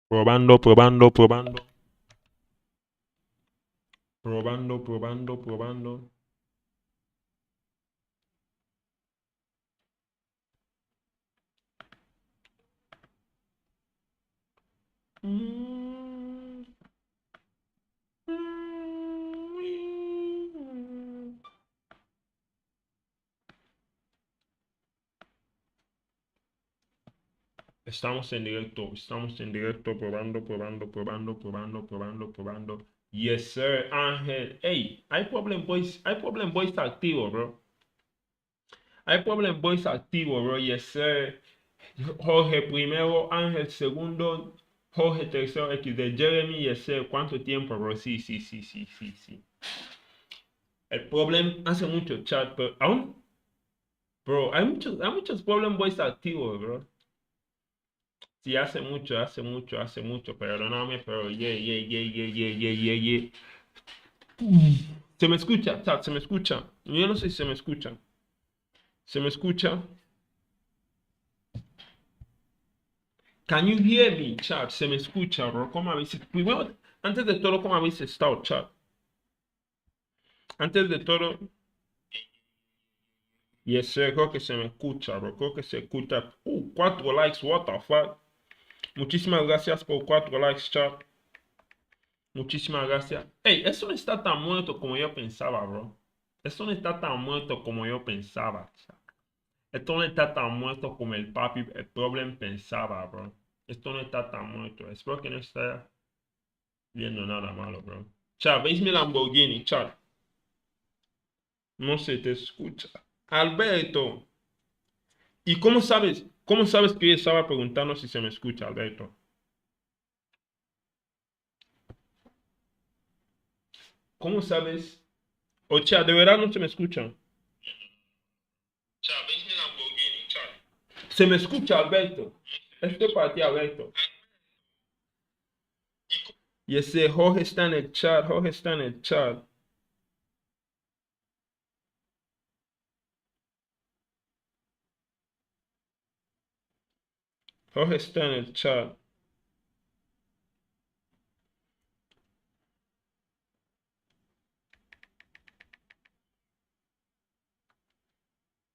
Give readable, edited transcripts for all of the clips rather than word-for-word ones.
Probando, probando, probando. Probando, probando, probando. Estamos en directo, probando, probando, probando, probando, probando, probando. Yes, sir, Ángel. Hey, hay Problem Boys activo, bro. Hay Problem Boys activo, bro. Yes, sir. Jorge primero, Ángel segundo, Jorge tercero, X de Jeremy, yes, sir. ¿Cuánto tiempo, bro? Sí, sí, sí, sí, sí, sí. El Problem hace mucho chat, pero aún, bro, hay muchos Problem Boys activos, bro. Sí, hace mucho, perdóname, pero yeah, yeah, yeah, yeah, yeah, yeah, yeah, yeah. Se me escucha, chat, se me escucha. Yo no sé si se me escucha. ¿Se me escucha? Can you hear me, chat? Se me escucha, bro. ¿Cómo habéis? Primero, antes de todo, ¿cómo habéis estado, chat? Antes de todo, y ese creo que se me escucha, bro. Creo que se escucha. 4 likes, what the fuck. Muchísimas gracias por 4 likes, chat. Muchísimas gracias. Hey, eso no está tan muerto como yo pensaba, bro. Eso no está tan muerto como yo pensaba, chat. Esto no está tan muerto como el papi, el problem pensaba, bro. Esto no está tan muerto. Espero que no esté viendo nada malo, bro. Chat, ¿veis mi Lamborghini, chat? No se te escucha. Alberto, ¿y cómo sabes? ¿Cómo sabes que yo estaba preguntando si se me escucha, Alberto? ¿Cómo sabes? O chat, de verdad no se me escucha. Chat, ¿veis mi Lamborghini, chat? Se me escucha, Alberto. Esto es para ti, Alberto. Y ese Jorge está en el chat, Jorge está en el chat. Jorge está en el chat.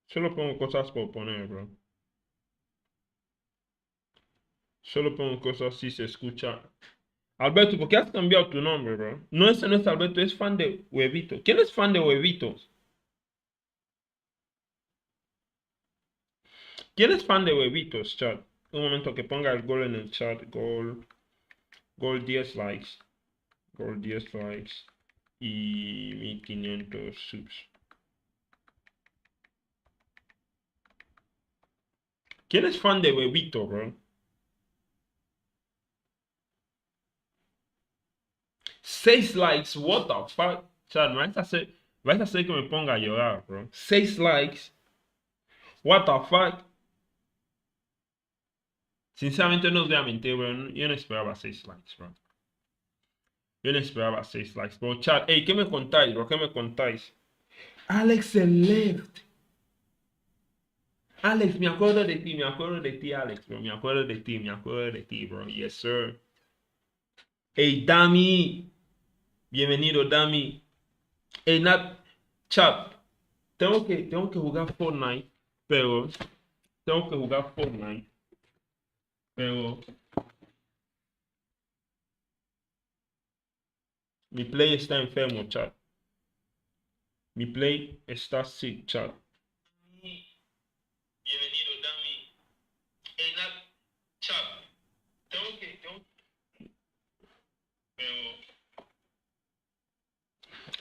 Solo pongo cosas por poner, bro. Solo pongo cosas si se escucha. Alberto, ¿por qué has cambiado tu nombre, bro? No, ese no es Alberto, es fan de Huevito. ¿Quién es fan de Huevitos? ¿Quién es fan de Huevitos, chat? Un momento que ponga el gol en el chat. Gol 10 likes. Gol 10 likes. Y 1500 subs. ¿Quién es fan de Huevito, bro? 6 likes, what the fuck? Chat, vais a hacer que me ponga a llorar, bro. 6 likes, what the fuck? Sinceramente no os voy a mentir, bro. Yo no esperaba 6 likes, bro. Yo no esperaba 6 likes, bro. Chat, hey, ¿qué me contáis, bro? ¿Qué me contáis? Alex el left. Alex, me acuerdo de ti, Alex, bro. Me acuerdo de ti, bro. Yes, sir. Hey, Dami. Bienvenido, Dami. Hey, Nat. Chat, tengo que jugar Fortnite, pero tengo que jugar Fortnite, pero mi play está enfermo, chat. Mi play está sick, chat. Bienvenido, Dami. Hey, Nat. Chat, pero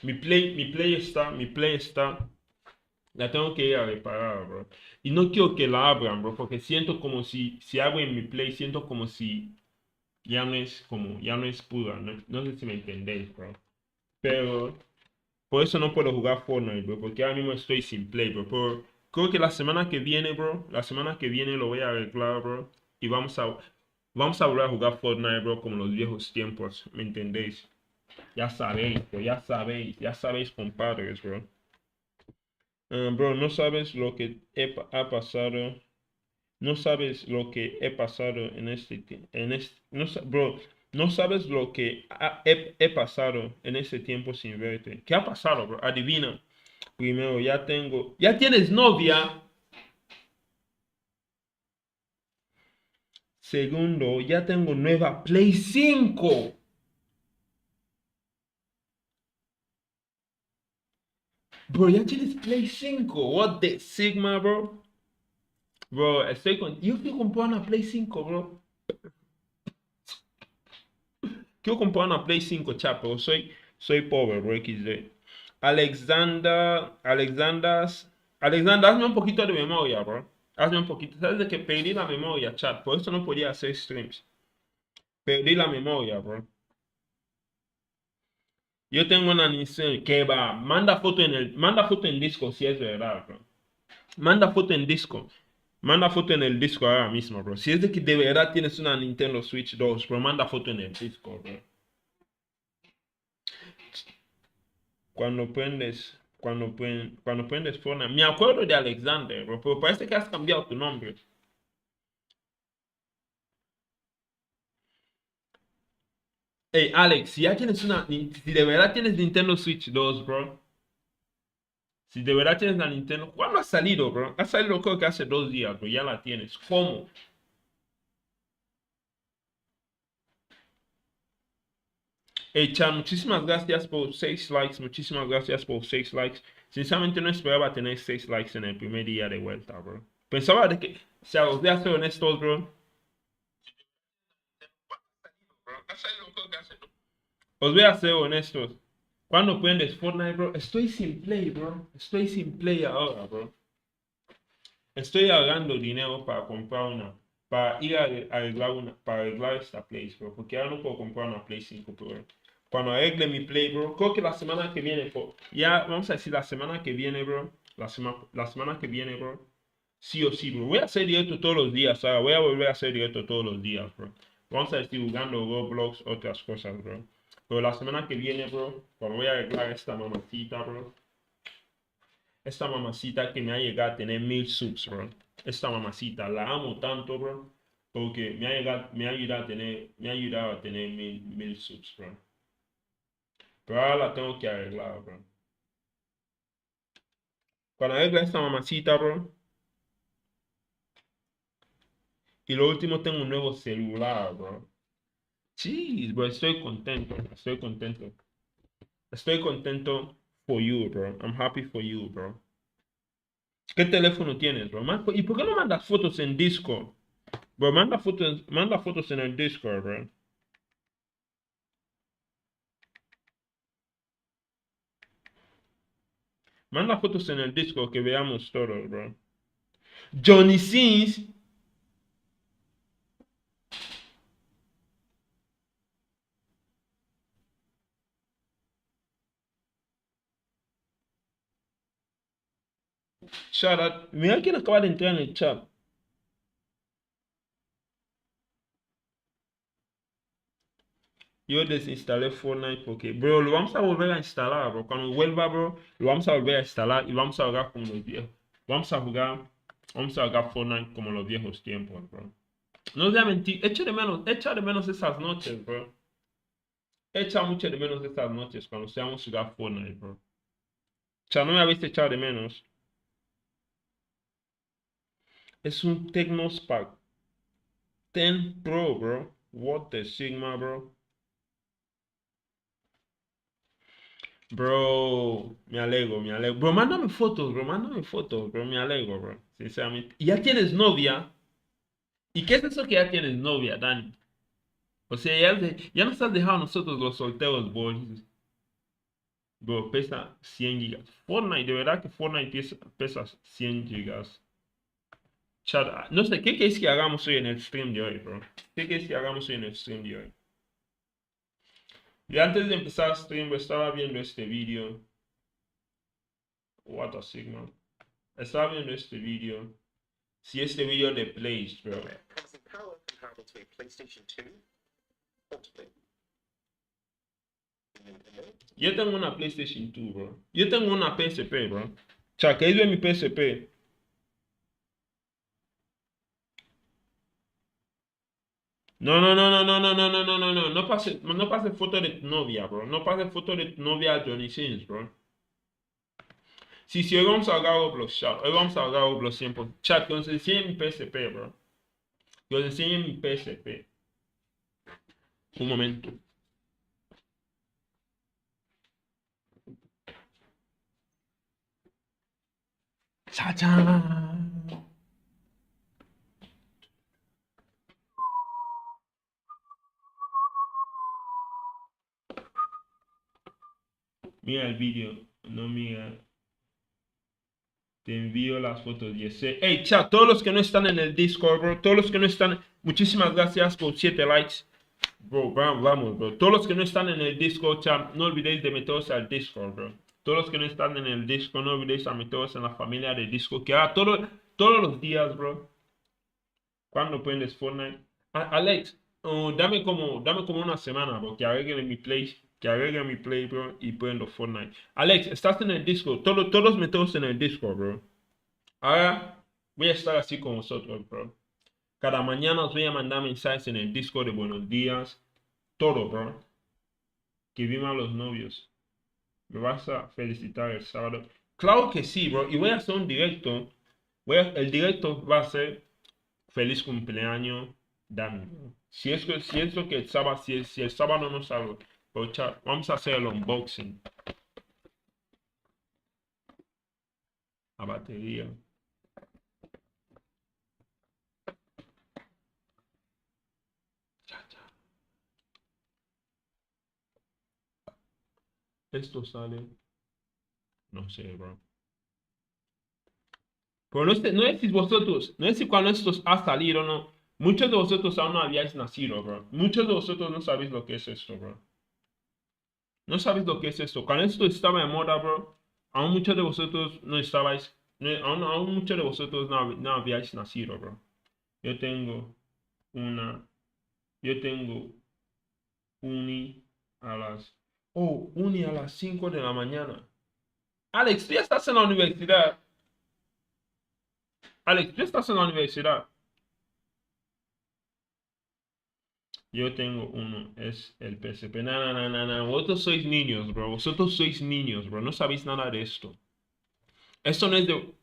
mi play está, la tengo que ir a reparar, bro. Y no quiero que la abran, bro, porque siento como si abren mi play, siento como si ya no es pura, no sé si me entendéis, bro. Pero por eso no puedo jugar Fortnite, bro, porque ahora mismo estoy sin play, bro. Creo que la semana que viene, bro, la semana que viene lo voy a arreglar, bro. Y vamos a volver a jugar Fortnite, bro, como los viejos tiempos, ¿me entendéis? Ya sabéis, bro, ya sabéis, compadres, bro. Bro, no sabes lo que ha pasado No sabes lo que he pasado bro, no sabes lo que he pasado en este tiempo sin verte. ¿Qué ha pasado, bro? Adivina. Primero, ya tienes novia. Segundo, ya tengo nueva Play 5. Bro, ya tienes Play 5. What the Sigma, bro? Bro, yo quiero comprar una Play 5, bro. Quiero comprar una Play 5, chapo. Soy pobre, bro, XD. Alexander, hazme un poquito de memoria, bro. Hazme un poquito. ¿Sabes de que perdí la memoria, chat? Por eso no podía hacer streams. Perdí la memoria, bro. Yo tengo una Nissan que va. Manda foto en disco si es verdad, bro. Manda foto en disco. Manda foto en el disco ahora mismo, bro. Si es de que de verdad tienes una Nintendo Switch 2, bro, manda foto en el disco, bro. Cuando prendes Fortnite. Me acuerdo de Alexander, bro, pero parece que has cambiado tu nombre. Hey, Alex, si ya tienes si de verdad tienes Nintendo Switch 2, bro. Si de verdad tienes la Nintendo, ¿cuándo ha salido, bro? Ha salido creo que hace 2 días, bro. Ya la tienes. ¿Cómo? Hey, Chan, muchísimas gracias por 6 likes. Muchísimas gracias por 6 likes. Sinceramente no esperaba tener 6 likes en el primer día de vuelta, bro. Pensaba de que, o sea, os voy a ser honestos, bro. Os voy a ser honestos. Cuando prendes Fortnite, bro, estoy sin play, bro. Estoy sin play ahora, bro. Estoy ahorrando dinero para comprar para ir a para arreglar esta Play, bro. Porque ahora no puedo comprar una Play 5, bro. Cuando arregle mi Play, bro, creo que la semana que viene, ya vamos a decir la semana que viene, bro. La semana que viene, bro. Sí o sí, bro. Voy a hacer directo todos los días, ¿sabes? Voy a volver a hacer directo todos los días, bro. Vamos a estar jugando roblox, otras cosas, bro. Pero la semana que viene, bro, cuando voy a arreglar esta mamacita, bro. Esta mamacita que me ha llegado a tener 1000 subs, bro. Esta mamacita, la amo tanto, bro. Porque me ha ayudado a tener mil subs, bro. Pero ahora la tengo que arreglar, bro. Cuando arregle esta mamacita, bro. Y lo último, tengo un nuevo celular, bro. Sí, bro, estoy contento. Estoy contento. Estoy contento for you, bro. I'm happy for you, bro. ¿Qué teléfono tienes, bro? ¿Y por qué no mandas fotos en Discord? Bro, manda fotos en el Discord, bro. Manda fotos en el disco que veamos todo, bro. Johnny Sins. Shout out. Mira quién acaba de entrar en el chat. Yo desinstalé Fortnite porque, bro, lo vamos a volver a instalar, bro. Cuando vuelva, bro, lo vamos a volver a instalar y vamos a jugar como los viejos. Vamos a jugar Fortnite como los viejos tiempos, bro. No os voy a mentir, echa de menos esas noches, bro. Echa mucho de menos esas noches cuando seamos jugar Fortnite, bro. O sea, no me habéis echado de menos. Es un Tecnospark 10 Pro, bro. What the Sigma, bro. Bro, me alegro, me alegro. Bro, mándame fotos, bro, me alegro, bro. Sinceramente. ¿Y ya tienes novia? ¿Y qué es eso que ya tienes novia, Dani? O sea, ya nos has dejado a nosotros los solteros, boys. Bro, pesa 100 gigas. Fortnite, de verdad que Fortnite pesa 100 gigas. Chat, no sé, ¿qué quieres que hagamos hoy en el stream de hoy, bro? ¿Qué quieres que hagamos hoy en el stream de hoy? Y antes de empezar el stream, bro, estaba viendo este video. What a Sigma. Estaba viendo este video. Si este video de plays, bro. Yo tengo una PlayStation 2, bro. Yo tengo una PSP, bro. O sea, que es de mi PSP. No, no, no, no, no, no, no, no, no, no, no, no pase foto de tu novia, bro. No pase foto de tu novia a Johnny Sins, bro. Sí, sí, hoy vamos a jugar Roblox, chat. Hoy vamos a jugar Roblox 100%. Chat, que os enseñe mi PSP, bro. Que os enseñe mi PSP. Un momento. ¡Chacha! Mira el vídeo. No mira. Te envío las fotos y ese. Hey, chat, todos los que no están en el Discord, bro. Todos los que no están. Muchísimas gracias por 7 likes. Bro, vamos, bro. Todos los que no están en el Discord, chat, no olvidéis de meteros al Discord, bro. Todos los que no están en el Discord, no olvidéis de meteros en la familia de Discord. Que ahora todos los días, bro. Cuando prendes Fortnite. Alex, dame como una semana, bro. Que agregue mi play, bro. Y prendo Fortnite. Alex, estás en el Discord. Todos meteros en el Discord, bro. Ahora voy a estar así con vosotros, bro. Cada mañana os voy a mandar mensajes en el Discord de buenos días. Todo, bro. Que vivan los novios. Me vas a felicitar el sábado. Claro que sí, bro. Y voy a hacer un directo. El directo va a ser feliz cumpleaños, Dani, bro. Si es lo que el sábado, si el sábado no salgo, pero chat, vamos a hacer el unboxing. La batería. Esto sale. No sé, bro. Pero no es si vosotros, no es si cuando esto ha salido o no. Muchos de vosotros aún no habíais nacido, bro. Muchos de vosotros no sabéis lo que es esto, bro. No sabéis lo que es esto. Cuando esto estaba en moda, bro, aún muchos de vosotros no estabais, aún muchos de vosotros no habíais nacido, bro. Yo tengo una, yo tengo uni a las, uni a las 5 de la mañana. Alex, tú ya estás en la universidad. Alex, tú estás en la universidad. Yo tengo uno, es el PSP. No, no, no, no, no. Vosotros sois niños, bro. Vosotros sois niños, bro. No sabéis nada de esto. Esto no es de,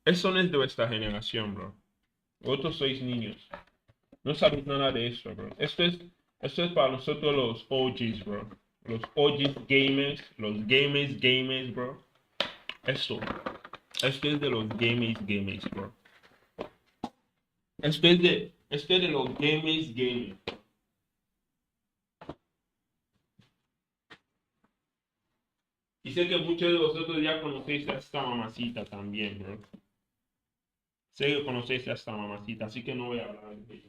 Esto no es de vuestra generación, bro. Vosotros sois niños. No sabéis nada de esto, bro. Esto es para nosotros los OGs, bro. Los OGs gamers, los gamers, bro. Esto es de los gamers, bro. Esto es de los gamers. Y sé que muchos de vosotros ya conocéis a esta mamacita también, bro. Sé que conocéis a esta mamacita, así que no voy a hablar de ella.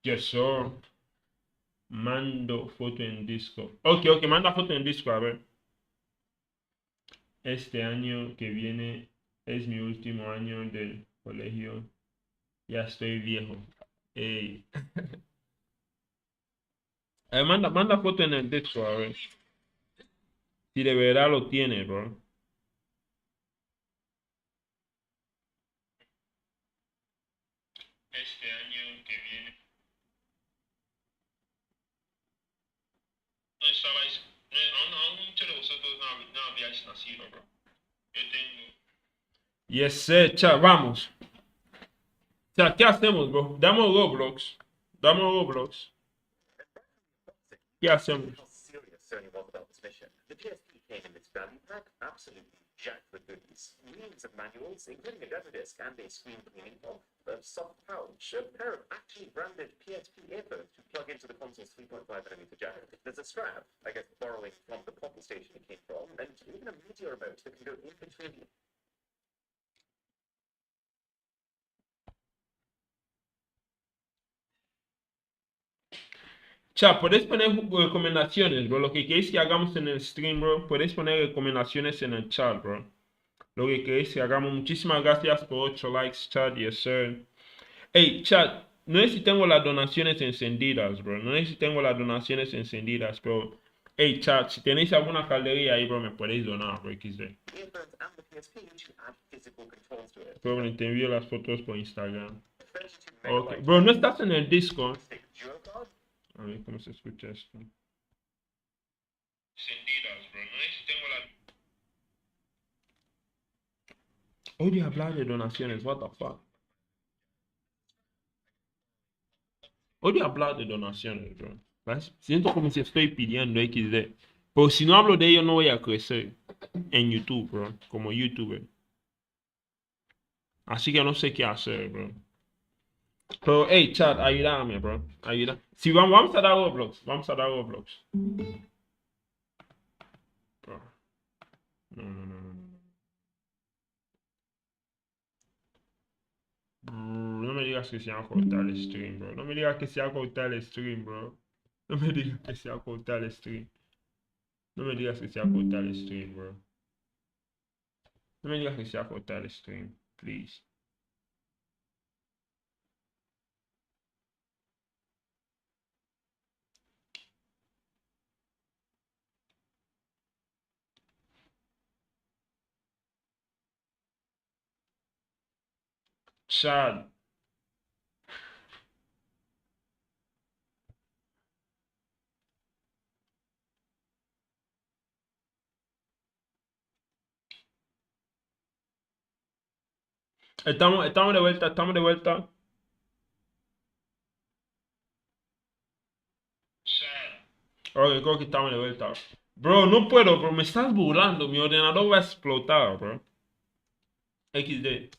Yes, sir. Mando foto en disco. Ok, manda foto en disco, a ver. Este año que viene es mi último año del colegio. Ya estoy viejo. Ey. Manda foto en el disco, a ver. Si de verdad lo tiene, bro. Este año que viene. No estabais. Aún muchos de vosotros no habíais nacido, bro. Yo tengo. Yes, chat, vamos. Chat, ¿qué hacemos, bro? Damos Roblox. ¿Qué hacemos? Jacked with goodies, reams of manuals, including a demo disc and a screen cleaning off, a soft pouch, a pair of actually branded PSP earphones to plug into the console's 3.5mm jack. There's a strap, I guess borrowing from the Poppy station it came from, and even a media remote that can go in between the Chat, podéis poner recomendaciones, bro. Lo que queréis que hagamos en el stream, bro. Podéis poner recomendaciones en el chat, bro. Lo que queréis que hagamos. Muchísimas gracias por 8 likes, chat. Yes, sir. Hey, chat. No sé si tengo las donaciones encendidas, bro. No sé si tengo las donaciones encendidas, pero Hey, chat, si tenéis alguna caldería ahí, bro, me podéis donar, bro, XD. earphones and the PSP to add physical controls to it. Bro, te envío las fotos por Instagram. 32 Ok. megabyte Bro, ¿no estás en el Discord? stick dual card. A ver cómo se escucha esto. Sentidas, bro. No es si tengo la... Odio hablar de donaciones, what the fuck. Odio hablar de donaciones, bro. ¿Ves? Siento como si estoy pidiendo XD. Pero si no hablo de ello, no voy a crecer en YouTube, bro. Como YouTuber. Así que no sé qué hacer, bro. Pero, hey, chat, ayúdame, bro. Ayuda. Si vamos a dar Roblox. Vamos a dar Roblox. Bro. No, no, no, no, no. No me digas que se va a cortar el stream, bro. No me digas que se va a cortar el stream, bro. No me digas que se va a cortar el stream. No me digas que se va a cortar el stream, bro. No me digas que se va a cortar el stream, please. Chad. Estamos de vuelta, estamos de vuelta. Ok, creo que estamos de vuelta. Bro, no puedo, bro. Me estás burlando. Mi ordenador va a explotar, bro. XD.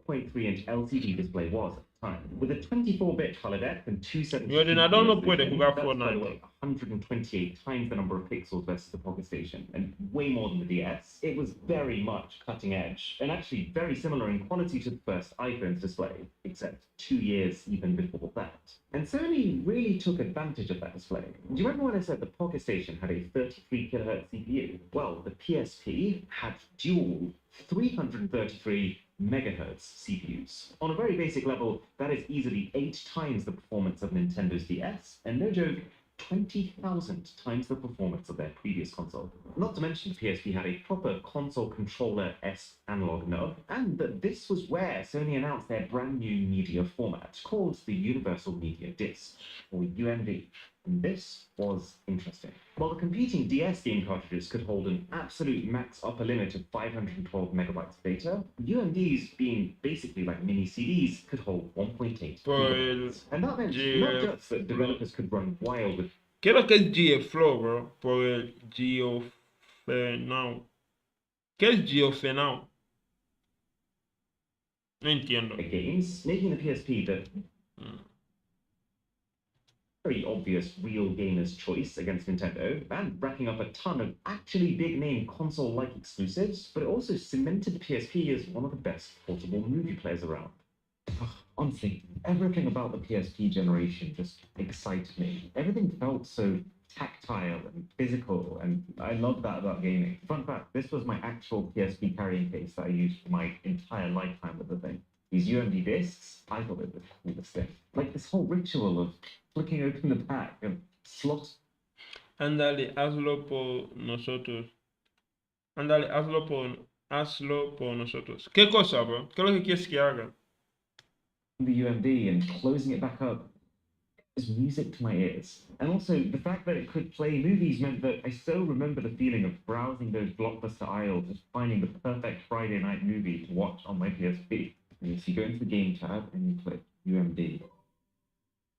4.3-inch LCD display was at the time, with a 24-bit color depth and 270 Mi ordenador no puede resolution. jugar That's, by the Fortnite, way, 128 times the number of pixels versus the Pocket Station, and way more than the DS. It was very much cutting edge, and actually very similar in quality to the first iPhone's display, except 2 years even before that. And Sony really took advantage of that display. Do you remember when I said the Pocket Station had a 33 kHz CPU? Well, the PSP had dual 333 megahertz CPUs. On a very basic level, that is easily 8 times the performance of Nintendo's DS, and no joke, 20,000 times the performance of their previous console. Not to mention the PSP had a proper console controller-esque analog nub, and that this was where Sony announced their brand new media format, called the Universal Media Disc, or UMD. And this was interesting. While the competing DS game cartridges could hold an absolute max upper limit of 512 megabytes of data, UMDs, being basically like mini CDs, could hold 1.8 gigabytes. And that meant not just that developers could run wild with... ¿Qué es lo que es GFlow, bro? Por el Geofenau. ¿Qué es Geofenau? No entiendo. games, making the PSP the very obvious real gamer's choice against Nintendo, and racking up a ton of actually big-name console-like exclusives, but it also cemented the PSP as one of the best portable movie players around. Honestly, everything about the PSP generation just excited me. Everything felt so tactile and physical, and I love that about gaming. Fun fact, this was my actual PSP carrying case that I used for my entire lifetime with the thing. These UMD discs, I thought they were the coolest thing. Like this whole ritual of flicking open the pack and slot. Ándale, hazlo por nosotros. Ándale, hazlo por nosotros. ¿Qué cosa, bro? ¿Qué es lo que quieres que haga? The UMD and closing it back up is music to my ears. And also, the fact that it could play movies meant that I still remember the feeling of browsing those blockbuster aisles and finding the perfect Friday night movie to watch on my PSP. And if you go into the game tab and you click UMD,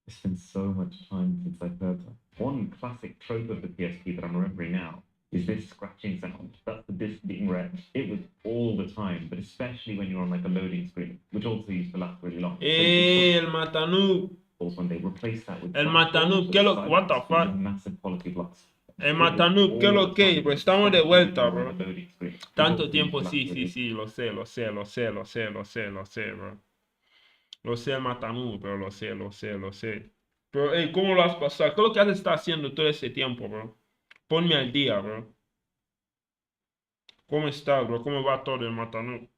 it's been so much time since I've heard that. One classic trope of the PSP that I'm remembering now is this scratching sound. That's the disc being read. It was all the time, but especially when you're on like a loading screen, which also used to last really long. El Matanú. When they replaced that with El Matanú, ¿qué lo? What the fuck? massive quality blocks. El Matanú, ¿qué lo que? Pues estamos de vuelta, bro. Tanto tiempo, sí, lo sé, bro. Lo sé el Matanú, pero lo sé. Pero, hey, ¿cómo lo has pasado? ¿Qué es lo que has estado haciendo todo ese tiempo, bro? Ponme al día, bro. ¿Cómo estás, bro? ¿Cómo va todo el Matanú?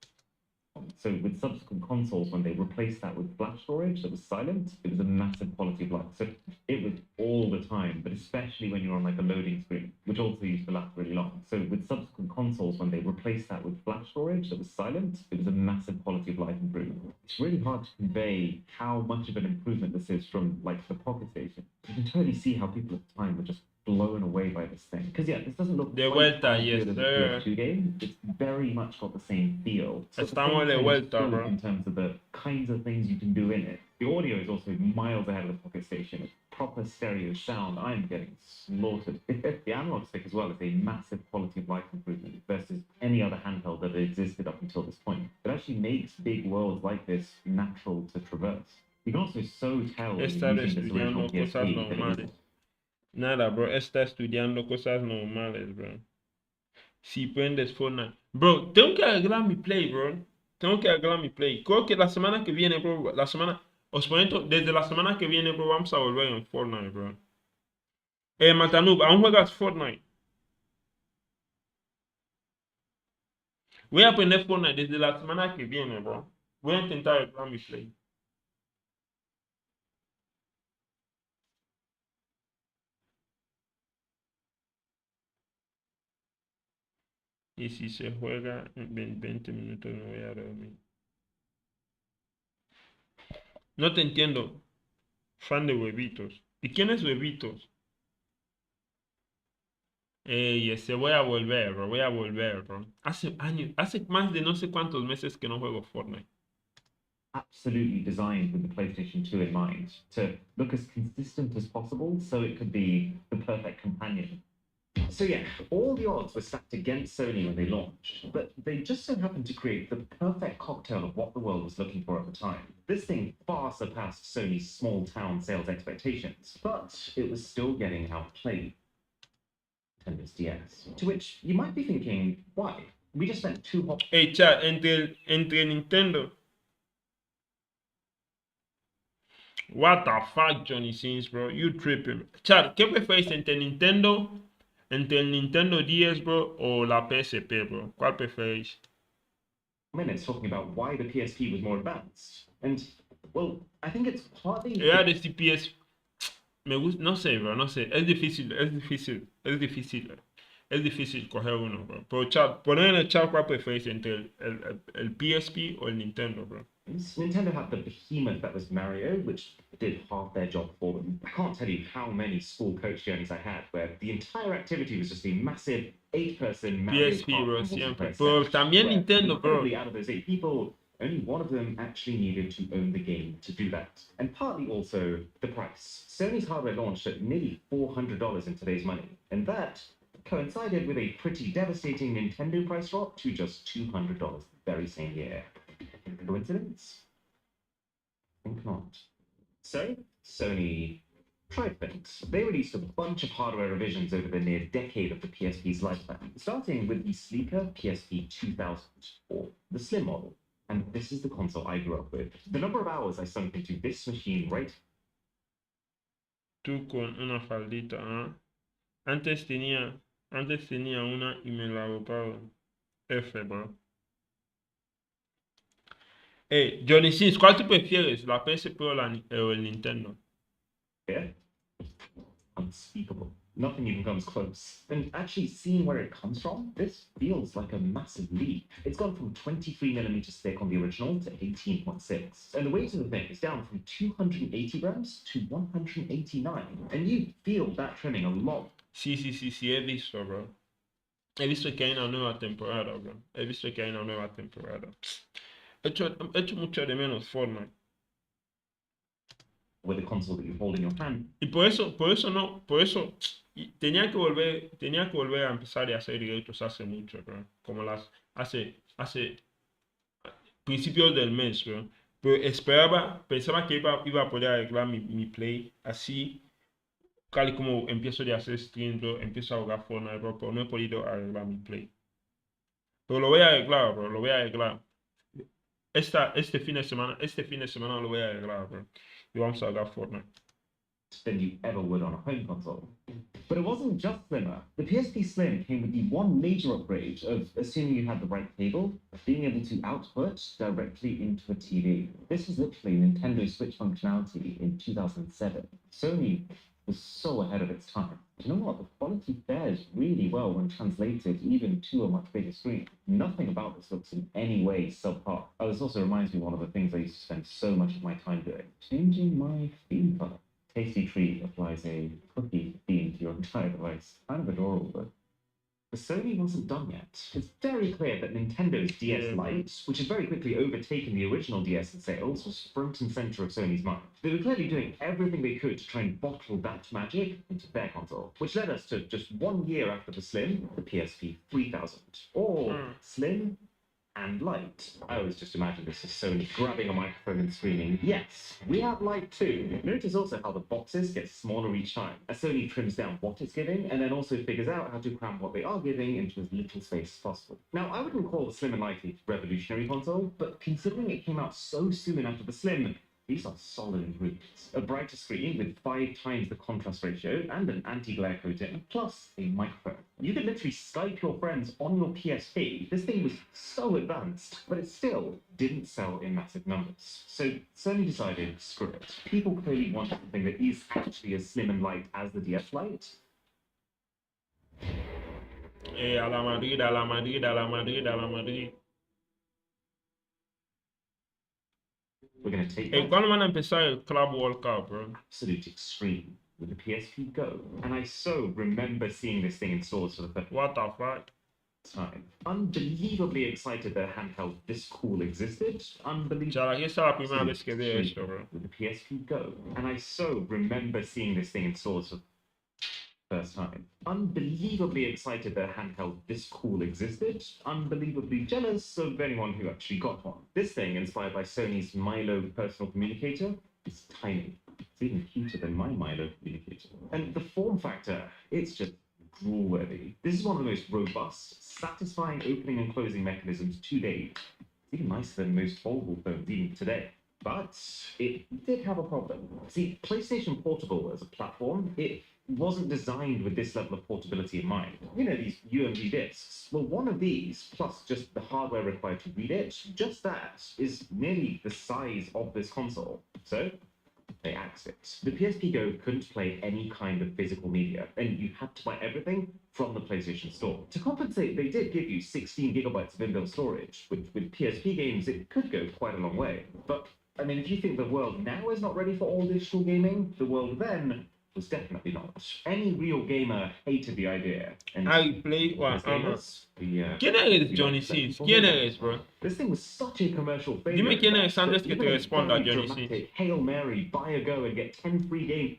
So with subsequent consoles, when they replaced that with flash storage that was silent, it was a massive quality of life. So it was all the time, but especially when you're on like a loading screen, which also used to last really long. So with subsequent consoles, when they replaced that with flash storage that was silent, it was a massive quality of life improvement. It's really hard to convey how much of an improvement this is from like the Pocket Station. You can totally see how people at the time were just blown away by this thing. Because yeah, this doesn't look De quite vuelta, as yes, good as a sir. PS2 game. It's very much got the same feel. It's got the Estamos same de kind of vuelta, scope bro. in terms of the kinds of things you can do in it. The audio is also miles ahead of the Pocket Station. It's proper stereo sound. I'm getting slaughtered. The analog stick as well is a massive quality of life improvement versus any other handheld that existed up until this point. It actually makes big worlds like this natural to traverse. You can also so tell when Estar you're using this original estudiando cosas PSP that it was normales. Nada, bro. Está estudiando cosas normales, bro. Si prendes Fortnite. Bro, tengo que arreglar mi play, bro. Tengo que arreglar mi play. Creo que la semana que viene, bro. Os prometo, desde la semana que viene, bro, vamos a volver en Fortnite, bro. Matanub, ¿aún juegas Fortnite? Voy a aprender Fortnite desde la semana que viene, bro. Voy a intentar arreglar mi play. Y si se juega en 20 minutos, me voy a dormir. No te entiendo. Fan de huevitos. ¿Y quién es huevitos? Ey, ese voy a volver, bro. Voy a volver, bro. Hace años, hace más de no sé cuántos meses que no juego Fortnite. absolutely designed with the PlayStation 2 in mind to look as consistent as possible so it could be the perfect companion. So yeah, all the odds were stacked against Sony when they launched, but they just so happened to create the perfect cocktail of what the world was looking for at the time. This thing far surpassed Sony's small town sales expectations, but it was still getting outplayed. Nintendo's DS. To which you might be thinking, why? We just spent two hot. Hey, chat, entre Nintendo. What the fuck, Johnny Sins, bro? You tripping. Chat, ¿qué preferís entre Nintendo? Entre el Nintendo 10, bro, o la PSP, bro? ¿Cuál preferís? Minutes talking about why the PSP was more advanced. And, well, I think it's partly. Era de CPS. Me gusta, no sé, bro, no sé. Es difícil, es difícil, es difícil. Es difícil coger uno, bro. Pero chat, poner en el chat cuál preferís entre el PSP o el Nintendo, bro. Nintendo had the behemoth that was Mario, which did half their job for them. I can't tell you how many school coach journeys I had where the entire activity was just a massive 8-person Mario PSP, Kart bro, siempre. multiplayer Pero session, también where Nintendo, bro. incredibly out of those 8 people, only one of them actually needed to own the game to do that. And partly also the price. Sony's hardware launched at nearly $400 in today's money, and that coincided with a pretty devastating Nintendo price drop to just $200 the very same year. Coincidence? I think not. So, Sony tried things. They released a bunch of hardware revisions over the near decade of the PSP's lifespan, starting with the sleeker PSP 2000, or the slim model. And this is the console I grew up with. The number of hours I sunk into this machine right. Tú con una faldita, ¿ah? Antes tenía una y me la botaron. F, bro. Hey, Johnny Sins, ¿cuál tú prefieres? ¿La PSP o el Nintendo? Yeah. Unspeakable. Nothing even comes close. And actually seeing where it comes from, this feels like a massive leap. It's gone from 23mm thick on the original to 18.6. And the weight of the thing is down from 280 grams to 189. And you feel that trimming a lot. Sí, he visto, bro. He visto que hay una nueva temporada, bro. He visto que hay una nueva temporada. He hecho mucho de menos Fortnite. With the console that you hold in your hand. Y por eso tenía que volver a empezar a hacer directos hace mucho, bro. Como hace principios del mes, bro. Pero pensaba que iba a poder arreglar mi play así, tal y como empiezo a hacer stream, bro. Empiezo a jugar Fortnite, bro, pero no he podido arreglar mi play. Pero lo voy a arreglar, bro, lo voy a arreglar. Este fin de semana lo voy a arreglar, bro. Y vamos a jugar Fortnite. than you ever would on a home console. But it wasn't just slimmer. The PSP Slim came with the one major upgrade of, assuming you had the right cable, being able to output directly into a TV. This was literally Nintendo Switch functionality in 2007. Sony was so ahead of its time. You know what? The quality fares really well when translated even to a much bigger screen. Nothing about this looks in any way subpar. Oh, this also reminds me of one of the things I used to spend so much of my time doing. Changing my theme color. Tasty Treat applies a cookie theme to your entire device. Kind of adorable, but the Sony wasn't done yet. It's very clear that Nintendo's DS Lite, which had very quickly overtaken the original DS in sales, was front and center of Sony's mind. They were clearly doing everything they could to try and bottle that magic into their console, which led us to just 1 year after the Slim, the PSP 3000. Or Slim and Lite. I always just imagine this as Sony grabbing a microphone and screaming, "Yes, we have Lite too." Notice also how the boxes get smaller each time, as Sony trims down what it's giving, and then also figures out how to cram what they are giving into as little space as possible. Now, I wouldn't call the Slim and Lite a revolutionary console, but considering it came out so soon after the Slim, these are solid improvements. A brighter screen with 5 times the contrast ratio and an anti-glare coating, plus a microphone. You could literally Skype your friends on your PSP. This thing was so advanced, but it still didn't sell in massive numbers. So Sony decided, screw it. People clearly want something that is actually as slim and light as the DS Lite. A la Madrid, a la Madrid, a la Madrid, a la Madrid. We're going to take ¿Cuándo van a empezar el Club World Cup, bro? absolute extreme with the PSP Go. And I so remember seeing this thing in stores for the first What the fuck? time. Unbelievably excited that a handheld this cool existed. Unbelievably Chala, aquí está la primera vez que vi esto, bro. with the PSP Go. And I so remember seeing this thing in stores for the first time. Unbelievably excited that a handheld this cool existed. Unbelievably jealous of anyone who actually got one. This thing, inspired by Sony's Milo personal communicator, is tiny. It's even cuter than my Milo communicator. And the form factor, it's just drool-worthy. This is one of the most robust, satisfying opening and closing mechanisms to date. It's even nicer than most foldable phones even today. But it did have a problem. See, PlayStation Portable as a platform, it wasn't designed with this level of portability in mind. You know, these UMD discs. Well, one of these, plus just the hardware required to read it, just that, is nearly the size of this console. So they axed it. The PSP Go couldn't play any kind of physical media, and you had to buy everything from the PlayStation Store. To compensate, they did give you 16 gigabytes of inbuilt storage, which with PSP games, it could go quite a long way. But, I mean, if you think the world now is not ready for all digital gaming, the world then was definitely not. Any real gamer hated the idea. And I play as gamers, ¿Quién eres, Johnny Sins? ¿Quién eres, bro? This thing was such a commercial failure. Dime quién eres antes que te Even a responda, very Johnny dramatic Sins. Hail Mary, buy a Go and get 10 free games.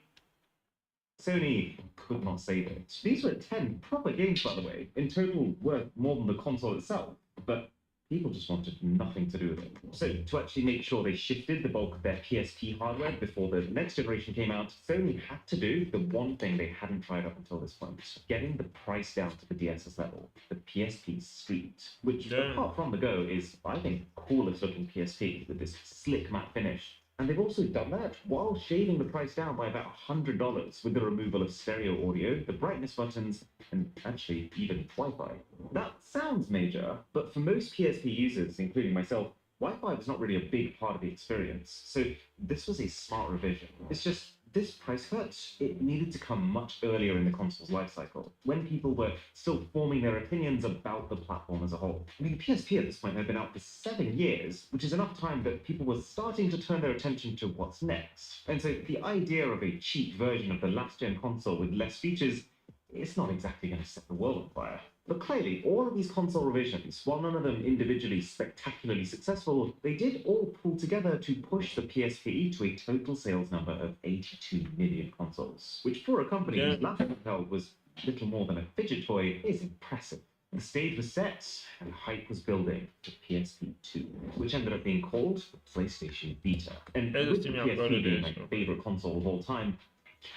Sony could not save it. These were 10 proper games, by the way, in total worth more than the console itself. But people just wanted nothing to do with it. So to actually make sure they shifted the bulk of their PSP hardware before the next generation came out, Sony had to do the one thing they hadn't tried up until this point, getting the price down to the DS's level, the PSP Street, which apart from the Go is, I think, the coolest looking PSP with this slick matte finish. And they've also done that while shaving the price down by about $100 with the removal of stereo audio, the brightness buttons, and actually even Wi-Fi. That sounds major, but for most PSP users, including myself, Wi-Fi was not really a big part of the experience. So this was a smart revision. It's just, this price cut, it needed to come much earlier in the console's lifecycle, when people were still forming their opinions about the platform as a whole. I mean, the PSP at this point had been out for 7 years, which is enough time that people were starting to turn their attention to what's next. And so the idea of a cheap version of the last-gen console with less features, it's not exactly going to set the world on fire. But clearly, all of these console revisions, while none of them individually spectacularly successful, they did all pull together to push the PSP to a total sales number of 82 million consoles, which for a company whose last handheld was little more than a fidget toy is impressive. The stage was set, and hype was building for PSP 2, which ended up being called the PlayStation Vita. And with the PSP being my favorite console of all time,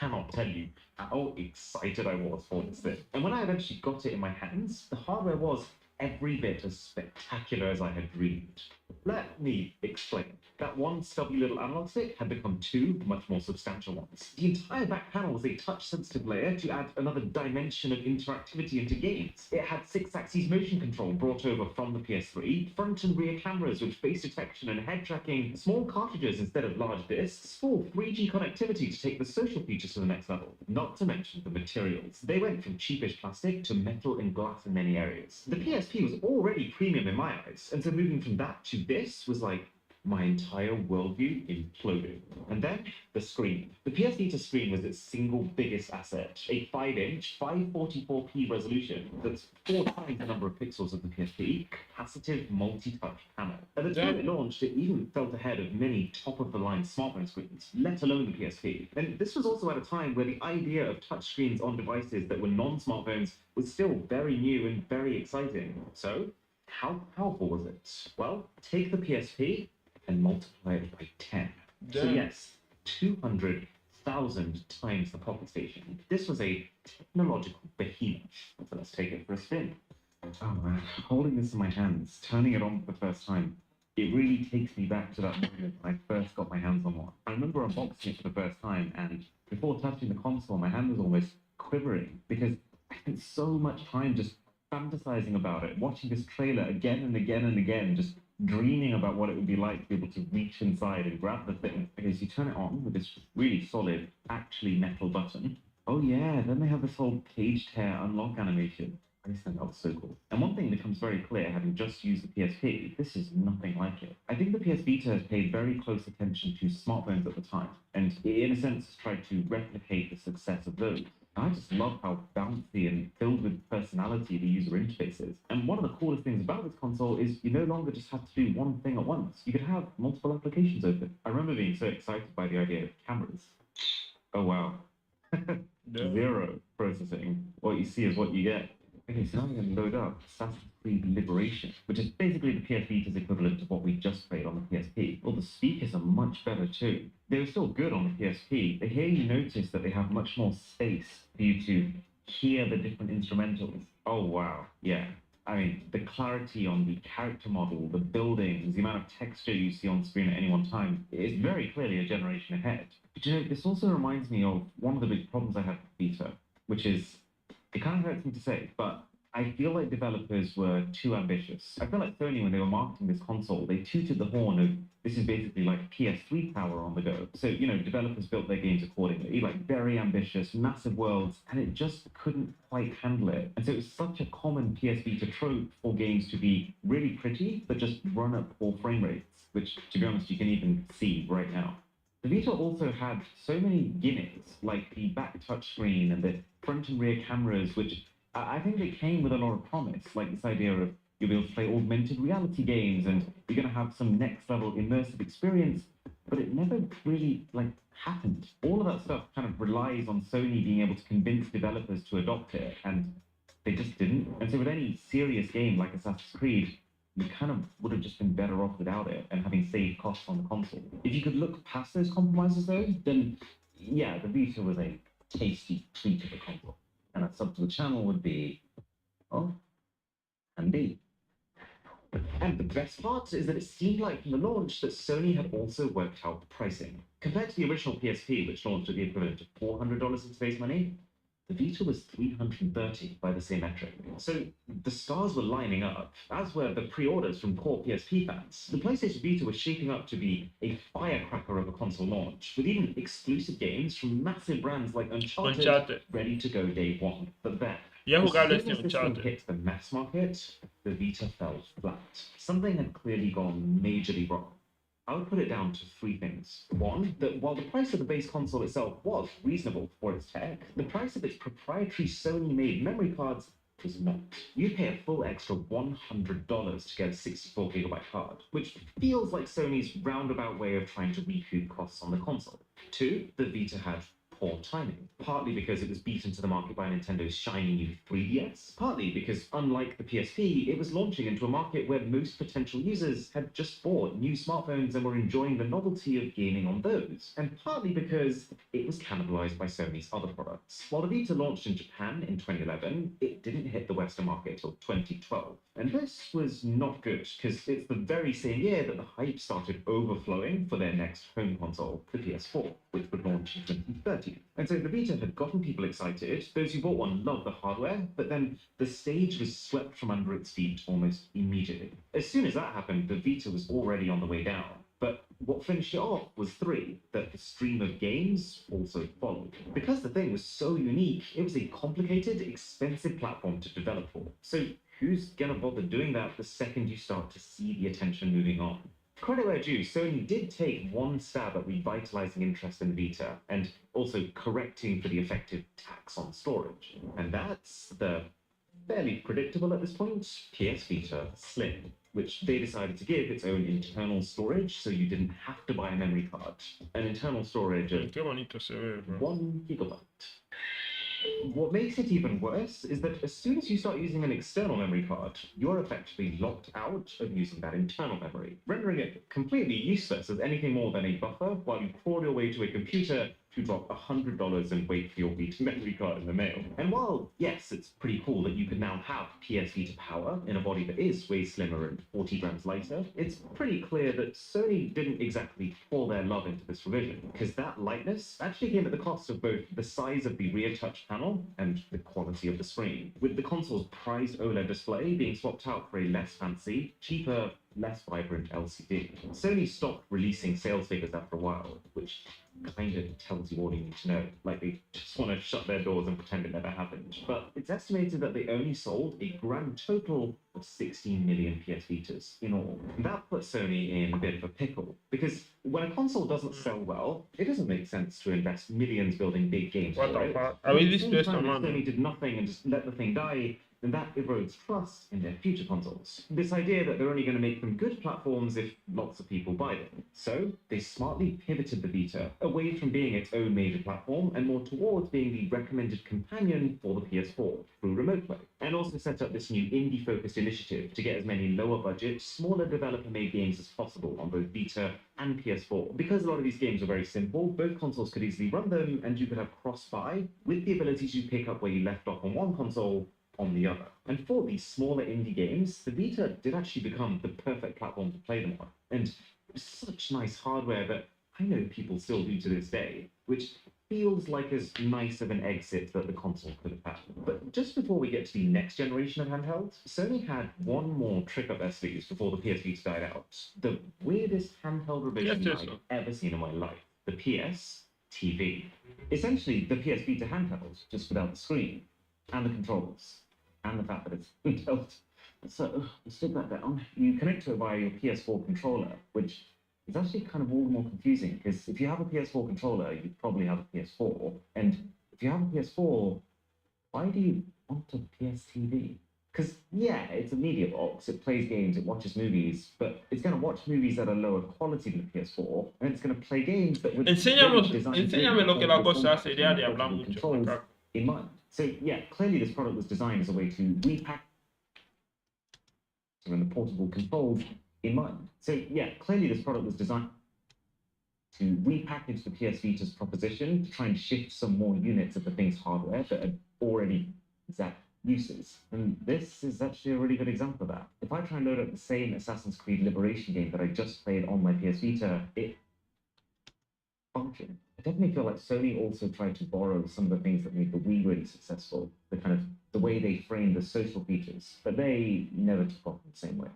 cannot tell you how excited I was for this thing. And when I eventually got it in my hands, the hardware was every bit as spectacular as I had dreamed. Let me explain. That one stubby little analog stick had become two much more substantial ones. The entire back panel was a touch-sensitive layer to add another dimension of interactivity into games. It had 6-axis motion control brought over from the PS3, front and rear cameras with face detection and head tracking, small cartridges instead of large discs, full 3G connectivity to take the social features to the next level. Not to mention the materials. They went from cheapish plastic to metal and glass in many areas. The PSP was already premium in my eyes, and so moving from that to this was like my entire worldview imploded. And then the screen. The PS Vita screen was its single biggest asset, a 5-inch, 544p resolution that's 4 times the number of pixels of the PSP, capacitive multi-touch panel. At the time it launched, it even felt ahead of many top-of-the-line smartphone screens, let alone the PSP. And this was also at a time where the idea of touchscreens on devices that were non-smartphones was still very new and very exciting. So, how powerful was it? Well, take the PSP and multiply it by 10. So yes, 200,000 times the Pocket Station. This was a technological behemoth. So let's take it for a spin. Oh man, holding this in my hands, turning it on for the first time, it really takes me back to that moment when I first got my hands on one. I remember unboxing it for the first time, and before touching the console, my hand was almost quivering because I spent so much time just fantasizing about it, watching this trailer again and again and again, just dreaming about what it would be like to be able to reach inside and grab the thing. Because you turn it on with this really solid, actually metal button. Oh yeah, then they have this whole page tear unlock animation. I just think that was so cool. And one thing becomes very clear, having just used the PSP, this is nothing like it. I think the PS Vita has paid very close attention to smartphones at the time, and in a sense has tried to replicate the success of those. I just love how bouncy and filled with personality the user interface is. And one of the coolest things about this console is you no longer just have to do one thing at once. You could have multiple applications open. I remember being so excited by the idea of cameras. Oh wow. Zero processing. What you see is what you get. Okay, so now I'm going to load up Assassin's Creed Liberation, which is basically the PS Vita's equivalent to what we just played on the PSP. Well, the speakers are much better too. They were still good on the PSP, but here you notice that they have much more space for you to hear the different instrumentals. Oh wow, yeah. I mean, the clarity on the character model, the buildings, the amount of texture you see on screen at any one time is very clearly a generation ahead. But you know, this also reminds me of one of the big problems I have with Vita, which is, it kind of hurts me to say, but I feel like developers were too ambitious. I feel like Sony, when they were marketing this console, they tooted the horn of this is basically like PS3 power on the go. So, you know, developers built their games accordingly, like very ambitious, massive worlds, and it just couldn't quite handle it. And so it was such a common PS Vita trope for games to be really pretty, but just run at poor frame rates, which, to be honest, you can even see right now. The Vita also had so many gimmicks, like the back touchscreen and the front and rear cameras, which I think they came with a lot of promise, like this idea of you'll be able to play augmented reality games and you're going to have some next level immersive experience, but it never really happened. All of that stuff kind of relies on Sony being able to convince developers to adopt it, and they just didn't. And so with any serious game like Assassin's Creed, you kind of would have just been better off without it and having saved costs on the console. If you could look past those compromises though, then yeah, the Vita was a tasty treat of a console. And a sub to the channel would be, oh, handy. And the best part is that it seemed like from the launch that Sony had also worked out the pricing. Compared to the original PSP, which launched at the equivalent of $400 in today's money, the Vita was $330 by the same metric. So the stars were lining up, as were the pre-orders from core PSP fans. The PlayStation Vita was shaping up to be a firecracker of a console launch, with even exclusive games from massive brands like Uncharted ready to go day one. But then, as soon as this thing hit the mass market, the Vita fell flat. Something had clearly gone majorly wrong. I would put it down to 3 things. One, that while the price of the base console itself was reasonable for its tech, the price of its proprietary Sony-made memory cards was not. You'd pay a full extra $100 to get a 64GB card, which feels like Sony's roundabout way of trying to recoup costs on the console. 2, the Vita had poor timing, partly because it was beaten to the market by Nintendo's shiny new 3DS, partly because, unlike the PSP, it was launching into a market where most potential users had just bought new smartphones and were enjoying the novelty of gaming on those, and partly because it was cannibalized by Sony's other products. While the Vita launched in Japan in 2011, it didn't hit the Western market until 2012. And this was not good, because it's the very same year that the hype started overflowing for their next home console, the PS4, which would launch in 2013. And so the Vita had gotten people excited. Those who bought one loved the hardware, but then the stage was swept from under its feet almost immediately. As soon as that happened, the Vita was already on the way down. But what finished it off was that the stream of games also followed. Because the thing was so unique, it was a complicated, expensive platform to develop for. So who's gonna bother doing that the second you start to see the attention moving on? Credit where due, Sony did take one stab at revitalizing interest in the Vita and also correcting for the effective tax on storage. And that's the fairly predictable at this point PS Vita Slim, which they decided to give its own internal storage so you didn't have to buy a memory card. An internal storage of Qué bonito se ve, bro. 1 gigabyte. What makes it even worse is that as soon as you start using an external memory card, you're effectively locked out of using that internal memory, rendering it completely useless as anything more than a buffer while you crawl your way to a computer to drop $100 and wait for your Vita memory card in the mail. And while, yes, it's pretty cool that you can now have PS Vita power in a body that is way slimmer and 40 grams lighter, it's pretty clear that Sony didn't exactly pour their love into this revision, because that lightness actually came at the cost of both the size of the rear touch panel and the quality of the screen, with the console's prized OLED display being swapped out for a less fancy, cheaper, less vibrant LCD. Sony stopped releasing sales figures after a while, which kind of tells you all you need to know. Like, they just want to shut their doors and pretend it never happened. But it's estimated that they only sold a grand total of 16 million PS Vitas in all. And that put Sony in a bit of a pickle, because when a console doesn't sell well, it doesn't make sense to invest millions building big games. What the for it. fuck? At I mean, the this same place time, if on Sony did nothing and just let the thing die, then that erodes trust in their future consoles. This idea that they're only going to make them good platforms if lots of people buy them. So they smartly pivoted the Vita away from being its own major platform and more towards being the recommended companion for the PS4 through Remote Play, and also set up this new indie-focused initiative to get as many lower-budget, smaller developer-made games as possible on both Vita and PS4. Because a lot of these games are very simple, both consoles could easily run them, and you could have cross-buy with the ability to pick up where you left off on one console on the other. And for these smaller indie games, the Vita did actually become the perfect platform to play them on. And it was such nice hardware that I know people still do to this day, which feels like as nice of an exit that the console could have had. But just before we get to the next generation of handhelds, Sony had one more trick up their sleeves before the PS Vita died out. The weirdest handheld revision Yes, I've ever seen in my life. The PS TV. Essentially, the PS Vita handheld, just without the screen, and the controls, and the fact that it's handheld. So, stick that down. You connect to it via your PS4 controller, which is actually kind of all the more confusing, because if you have a PS4 controller, you probably have a PS4, and if you have a PS4, why do you want a PS TV? Because, yeah, it's a media box, it plays games, it watches movies, but it's going to watch movies at a lower quality than the PS4, and it's going to play games that would Enséñame lo que la cosa hace ya de hablar mucho. controls in mind. So, yeah, clearly this product was designed as a way to repack and the portable controls in mind. So, yeah, clearly this product was designed to repackage the PS Vita's proposition to try and shift some more units of the thing's hardware that had already exact uses. And this is actually a really good example of that. If I try and load up the same Assassin's Creed Liberation game that I just played on my PS Vita, it functions. I definitely feel like Sony also tried to borrow some of the things that made the Wii really successful, the way they framed the social features, but they never took off in the same way.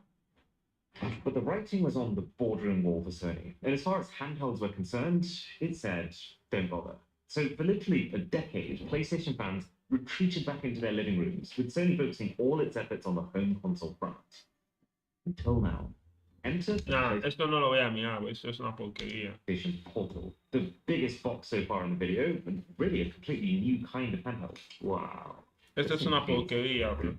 But the writing was on the boardroom wall for Sony, and as far as handhelds were concerned, it said, don't bother. So for literally a decade, PlayStation fans retreated back into their living rooms, with Sony focusing all its efforts on the home console front. Until now. Enter the Nah, esto no lo voy a mirar, esto es una porquería. PlayStation Portal, the biggest box so far in the video, and really a completely new kind of handheld. Wow. Esto es una porquería, bro.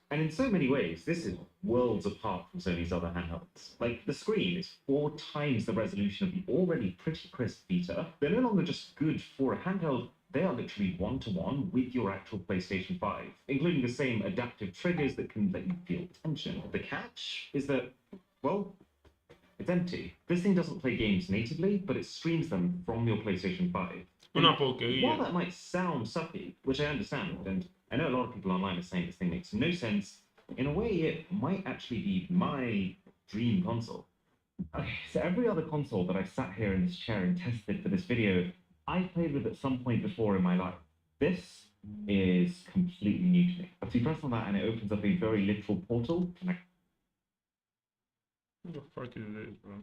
And in so many ways, this is worlds apart from Sony's other handhelds. Like, the screen is 4 times the resolution of the already pretty crisp Vita. They're no longer just good for a handheld, they are literally one-to-one with your actual PlayStation 5, including the same adaptive triggers that can let you feel tension. The catch is that, well, it's empty. This thing doesn't play games natively, but it streams them from your PlayStation 5. Una While porquería. that might sound sucky, which I understand, and I know a lot of people online are saying this thing makes no sense, in a way it might actually be my dream console. Okay, so every other console that I've sat here in this chair and tested for this video, I've played with at some point before in my life. This is completely new to me. But you press on that and it opens up a very literal portal, and I What the fuck is this, bro?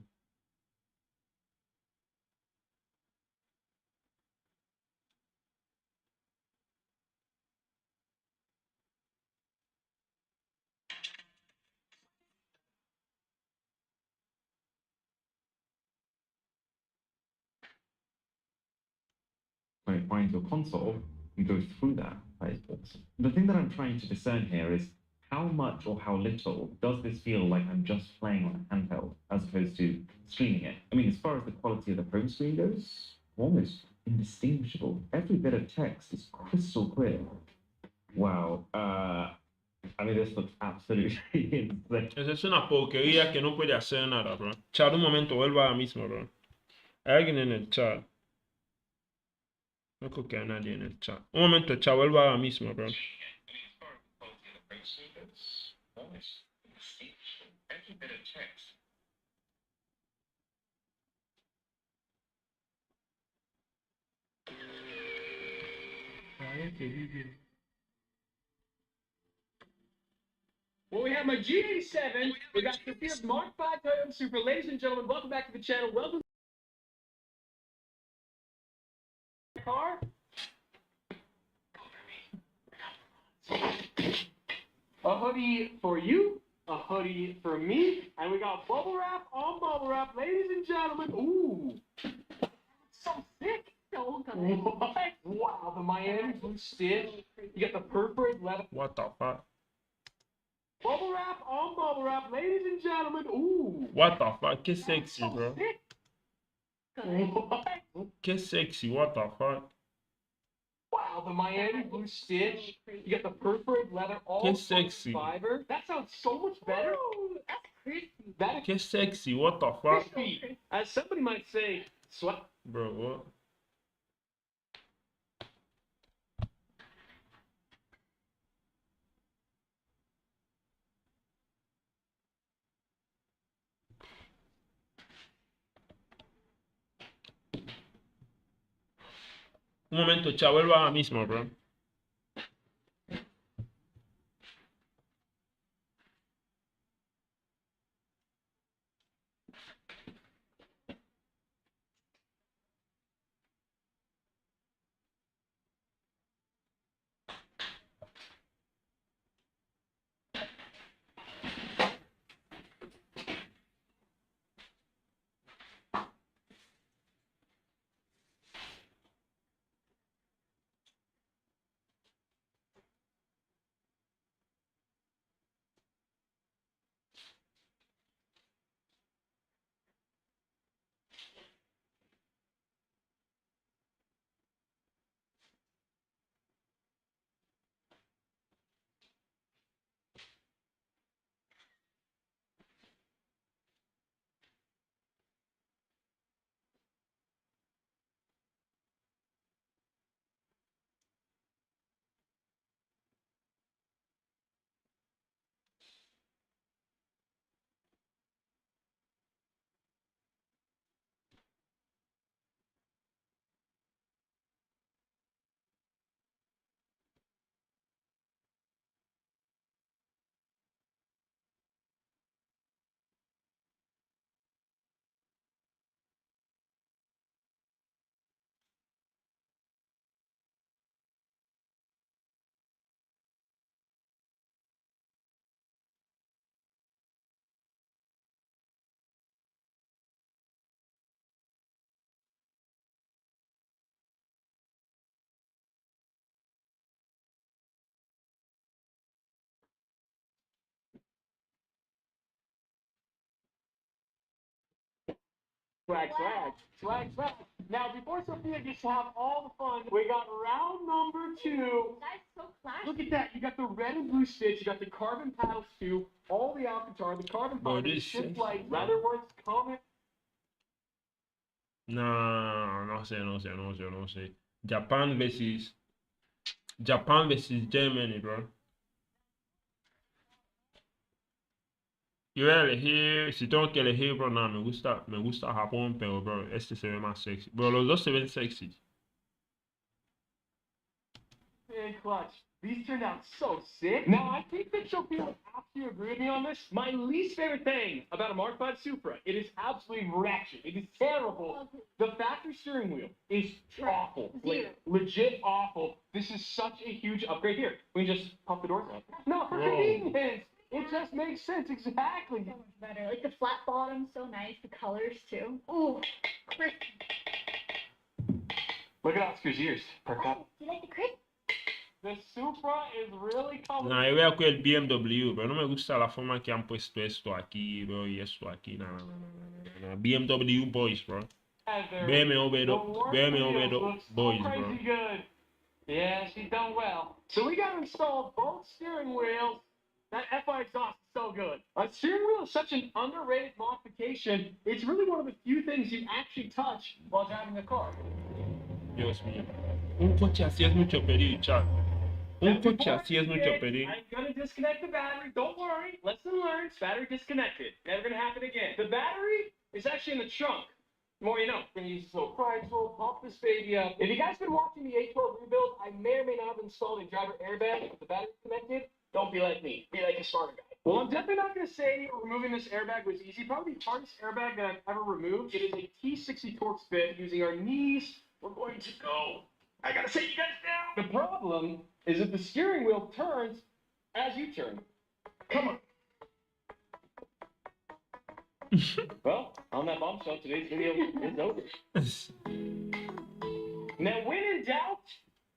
when it finds your console and goes through that. That is awesome. The thing that I'm trying to discern here is how much or how little does this feel like I'm just playing on a handheld as opposed to streaming it? I mean, as far as the quality of the home screen goes, almost indistinguishable. Every bit of text is crystal clear. Wow. I mean, this looks absolutely insane. Esa es una porquería que no puede hacer nada, bro. Chat, un momento, vuelva ahora mismo, bro. Hay alguien en el chat. No creo que haya nadie en el chat. Un momento, chat, vuelva ahora mismo, bro. Well, we have my G87. We got Sophia's Mark V Toyota Super. Ladies and gentlemen, welcome back to the channel. Welcome to the car. A hoodie for you, a hoodie for me, and we got bubble wrap on bubble wrap. Ladies and gentlemen, ooh, so sick. What? Wow, the Miami blue stitch. You got the perforated leather. What the fuck? Bubble wrap on bubble wrap, ladies and gentlemen. Ooh. What the fuck? Qué sexy, So bro. sick. What? Qué sexy, what the fuck? Wow, the Miami blue stitch. You got the perforated leather, all Qué sexy. fiber. That sounds so much better. Ooh, that's crispy. That is Qué sexy, what the fuck? crispy. As somebody might say, sweat. Bro, what? Un momento, chat, vuelva ahora mismo, bro. Swag, swag, swag, swag. Now, before Sophia gets to have all the fun, we got round number 2. That's so classy. Look at that. You got the red and blue stitch. You got the carbon paddles too. All the Alcantara, the carbon Bro, fiber, the this shift shit- light, leatherworks, comment. No, no sé. Japan versus Germany, bro. Yo voy a elegir, si tengo que elegir, bro, no, me gusta Japón, pero, bro, este se ve más sexy. Bro, los dos se ven sexy. Big clutch. These turned out so sick. Now, I think that Sophia would absolutely agree with me on this. My least favorite thing about a Mark V Supra, it is absolutely ratchet. It is terrible. The factory steering wheel is awful. Like, legit awful. This is such a huge upgrade here. We can just pop the doors out. No, for convenience. It just makes sense, exactly. So much better. Like the flat bottom, so nice. The colors too. Ooh, crisp. Look at Oscar's ears. Perk up. Do you like the crisp? The Supra is really coming. No, yo voy a coger el BMW, pero no me gusta la forma que han puesto esto aquí, bro, y esto aquí. No. BMW boys, bro. BMW boys, bro. Crazy good. Yeah, she's done well. So we got to install both steering wheels. That FI exhaust is so good. A steering wheel is such an underrated modification. It's really one of the few things you actually touch while driving a car. Dios mío. Un coche así es mucho pedir, chat. Un coche así es mucho pedir. I'm gonna disconnect the battery. Don't worry. Lesson learned. Battery disconnected. Never gonna happen again. The battery is actually in the trunk. The more you know. We're gonna use this little pry tool, pop this baby up. If you guys been watching the A12 rebuild, I may or may not have installed a driver airbag with the battery connected. Don't be like me. Be like a smarter guy. Well, I'm definitely not going to say removing this airbag was easy. Probably the hardest airbag that I've ever removed. It is a T60 Torx fit. Using our knees, we're going to go. I got to set you guys down. The problem is that the steering wheel turns as you turn. Come on. Well, on that bombshell, today's video is over. Now, when in doubt,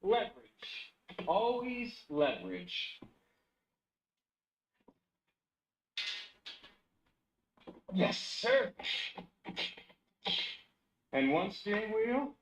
leverage. Always leverage. Yes, sir. And one steering wheel,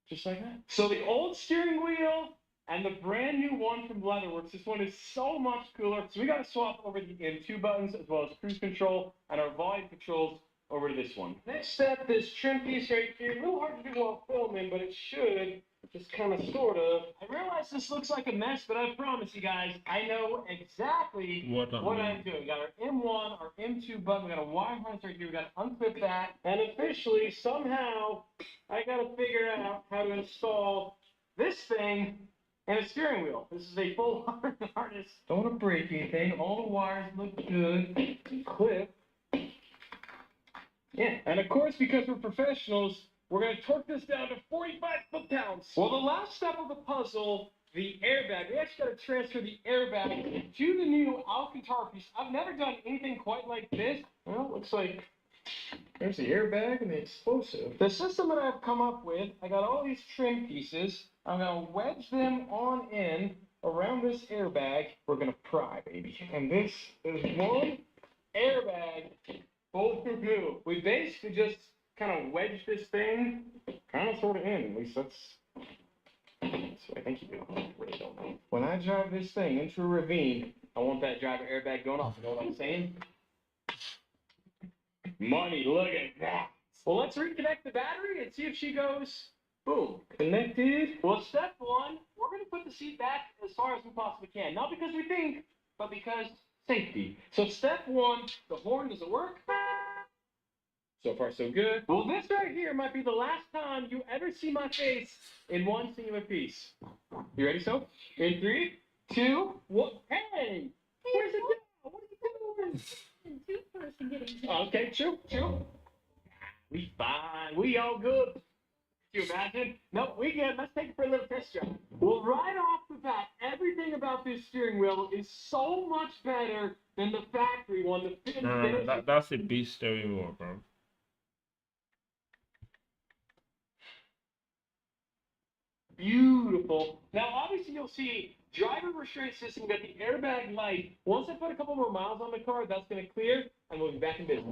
just like that. So the old steering wheel and the brand new one from Leatherworks, this one is so much cooler. So we got to swap over the M2 buttons as well as cruise control and our volume controls over to this one. Next step, this trim piece right here. A little hard to do while filming, but it should. Just kind of, sort of. I realize this looks like a mess, but I promise you guys, I know exactly what I'm doing. We got our M1, our M2 button, we got a wire harness right here, we got to unclip that, and officially, somehow, I got to figure out how to install this thing and a steering wheel. This is a full harness. Don't want to break anything. All the wires look good. Clip. Yeah, and of course, because we're professionals, we're going to torque this down to 45 foot-pounds. Well, the last step of the puzzle, the airbag. We actually got to transfer the airbag to the new Alcantara piece. I've never done anything quite like this. Well, looks like there's the airbag and the explosive. The system that I've come up with, I got all these trim pieces. I'm going to wedge them on in around this airbag. We're going to pry, baby. And this is one airbag. Both removed. We basically just kind of wedge this thing, kind of sort of in. At least that's what I think you do. I really don't know. When I drive this thing into a ravine, I want that driver airbag going off. You know what I'm saying? Money, look at that. Well, let's reconnect the battery and see if she goes, boom, connected. Well, step one, we're going to put the seat back as far as we possibly can. Not because we think, but because safety. So step one, the horn doesn't work. So far, so good. Well, this right here might be the last time you ever see my face in one singular piece. You ready, so? In 3, 2, 1. Hey! Where's it go? What are you doing? Two-person getting Okay, chill. We fine. We all good. Can you imagine? No, we good. Let's take it for a little test drive. Well, right off the bat, everything about this steering wheel is so much better than the factory one. No, that's a beast steering wheel, bro. Beautiful. Now, obviously, you'll see driver restraint system, got the airbag light. Once I put a couple more miles on the car, that's going to clear, and we'll be back in business.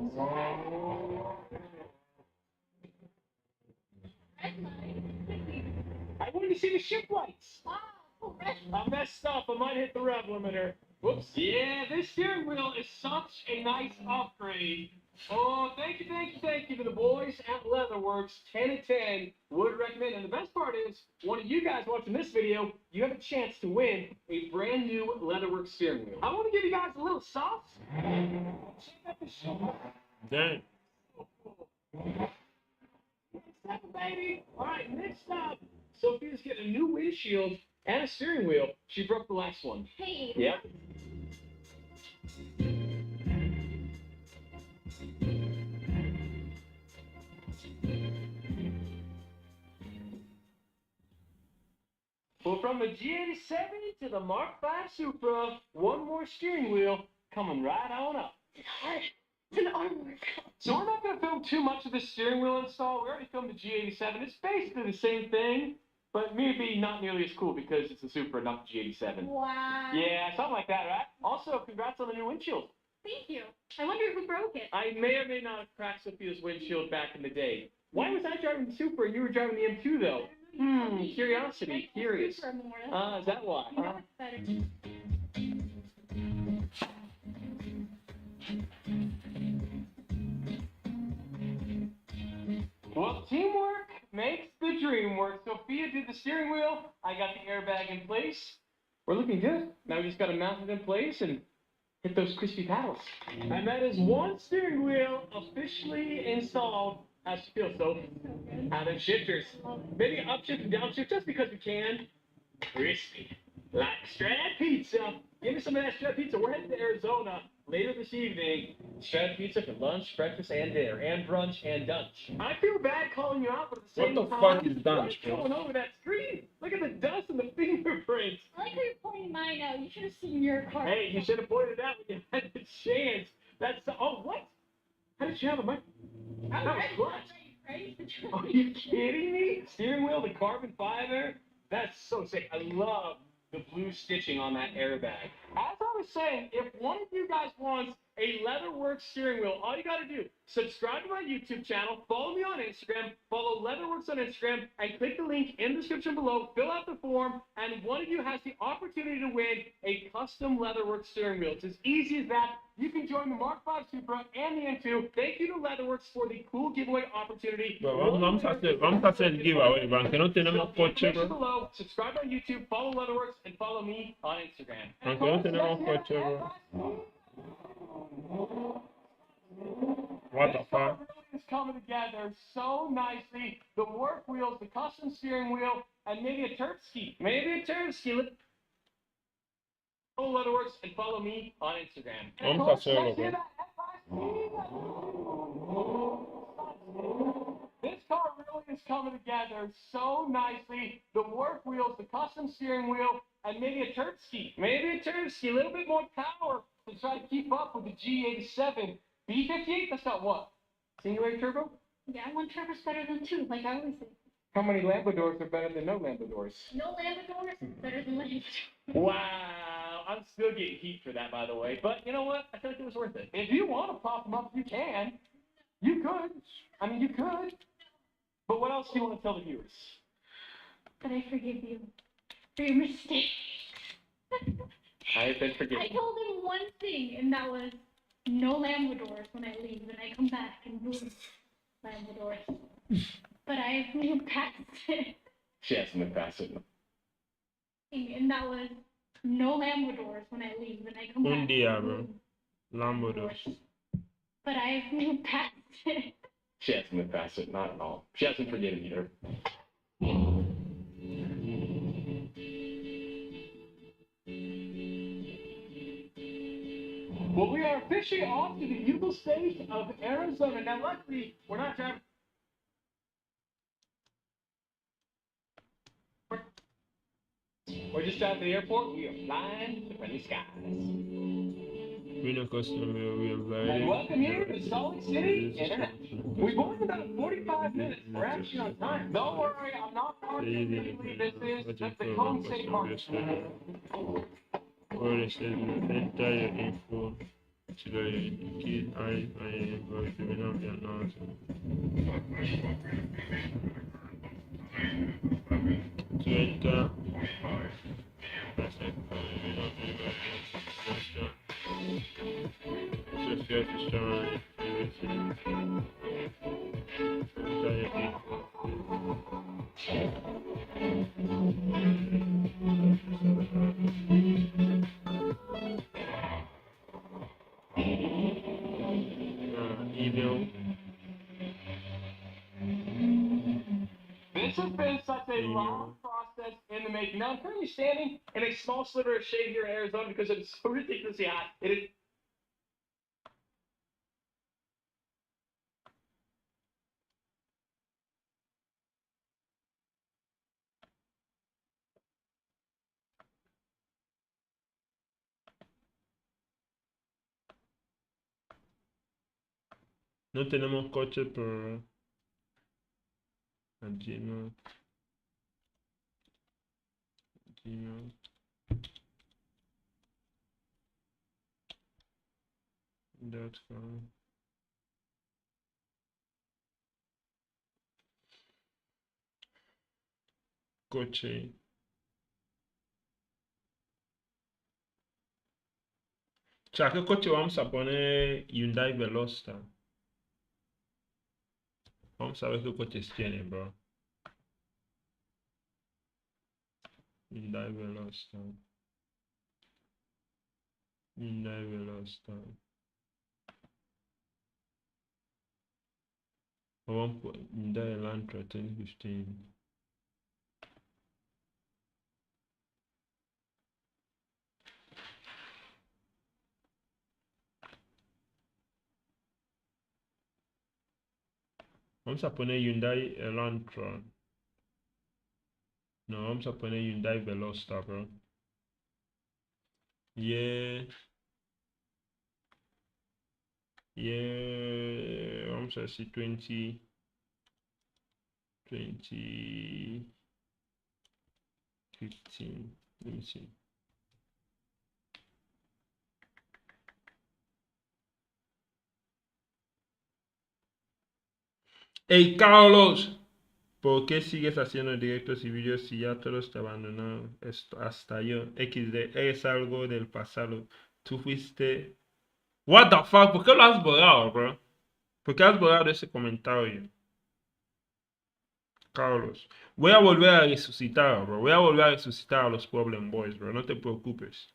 wanted to see the ship lights. Oh, right. I messed up. I might hit the rev limiter. Whoops. Yeah, this steering wheel is such a nice upgrade. Oh, thank you to the boys at Leatherworks. 10 of 10 would recommend. And the best part is, one of you guys watching this video, you have a chance to win a brand new Leatherworks steering wheel. I want to give you guys a little sauce. Check out the show. Dang. Baby. All right, next up, Sophia's getting a new windshield and a steering wheel. She broke the last one. Hey. Yep. Well, from the G87 to the Mark V Supra, one more steering wheel coming right on up. It's hard. It's an arm workout. So we're not going to film too much of the steering wheel install. We already filmed the G87. It's basically the same thing, but maybe not nearly as cool because it's a Supra, not the G87. Wow. Yeah, something like that, right? Also, congrats on the new windshield. Thank you. I wonder who broke it. I may or may not have cracked Sophia's windshield back in the day. Why was I driving the Supra and you were driving the M2, though? Curiosity. Curious. Is that why? You know it's better. Well, teamwork makes the dream work. Sophia did the steering wheel. I got the airbag in place. We're looking good. Now we just got to mount it in place and hit those crispy paddles. And that is one steering wheel officially installed. How's it feel, Soph? How them shifters? Maybe upshift and downshift just because we can. Crispy. Like Strad Pizza. Give me some of that Strad Pizza. We're heading to Arizona later this evening. Strad Pizza for lunch, breakfast, and dinner. And brunch and dunch. I feel bad calling you out, but at the same time, What the fuck is dunch, what's going over that screen? Look at the dust and the fingerprints. I like how you're pointing mine out. You should have seen your car. Hey, you should have pointed it out when you had the chance. That's oh what? How did you have a mic? That was clutch. Are you kidding me? Steering wheel, the carbon fiber. That's so sick. I love the blue stitching on that airbag. As I was saying, if one of you guys wants a Leatherworks steering wheel, all you got to do, subscribe to my YouTube channel, follow me on Instagram, follow Leatherworks on Instagram, and click the link in the description below, fill out the form, and one of you has the opportunity to win a custom Leatherworks steering wheel. It's as easy as that. You can join the Mark V Supra and the M2. Thank you to Leatherworks for the cool giveaway opportunity. Bro, vamos a hacer el giveaway, bro. Aunque no tenemos coche, bro. Below, subscribe on YouTube, follow Leatherworks, and follow me on Instagram. Aunque no tenemos coche, bro. What the fuck? This is coming together so nicely. The work wheels, the custom steering wheel, and maybe a turf ski. Follow Leatherworks and follow me on Instagram. Vamos a hacerlo, bro. This car really is coming together so nicely. The work wheels, the custom steering wheel, and maybe a turf ski. A little bit more power to try to keep up with the G87. B58, that's got what? Singular turbo? Yeah, one turbo's better than two, like I always say. How many Lambadors are better than no Lambadors? No Labradors is better than Labradors. Wow, I'm still getting heat for that, by the way. But you know what? I feel like it was worth it. If you want to pop them up, you can. You could. I mean, you could. But what else do you want to tell the viewers? But I forgive you for your mistake. I have been forgiven. I told him one thing, and that was no Labradors when I leave, and I come back and boom, Labradors. But I have moved past it. She hasn't been past it. And that was no Labradors when I leave, and I come back. Un día, bro. Lambadors. But I have moved past it. She hasn't been past it, not at all. She hasn't forgiven either. Well, we are officially off to the beautiful state of Arizona. Now, luckily, we're not driving. We're just out of the airport. We are flying to friendly skies. Being a customer, we are very... And welcome here to Salt Lake City International. We boarded in about 45 minutes. We're actually on time. Don't worry, I'm not parking. This is the Cone State Park. Or it says entire info. Today, kid, I am going to be not the announcement. Today, restaurant, email. This has been such a long process in the making. Now I'm currently standing in a small sliver of shade here in Arizona because it is so ridiculously hot. It is. No tenemos coche, pero Gmail. Gmail.com. Coche. Cioè, ¿qué coche vamos a poner? Hyundai Veloster. Vamos a ver qué coches tienen, bro. Hyundai Veloster. Hyundai Veloster. Vamos por Hyundai Elantra 2015. Vamos a poner Hyundai Elantra. No, vamos a poner Hyundai Veloster, bro. Yeah. Yeah. Vamos a decir 20. 2015. Let me see. Hey, Carlos, ¿por qué sigues haciendo directos y vídeos si ya todos te abandonaron? Hasta yo. XD, eres algo del pasado. Tú fuiste. What the fuck? ¿Por qué lo has borrado, bro? ¿Por qué has borrado ese comentario? Carlos. Voy a volver a resucitar, bro. Voy a volver a resucitar a los Problem Boys, bro. No te preocupes.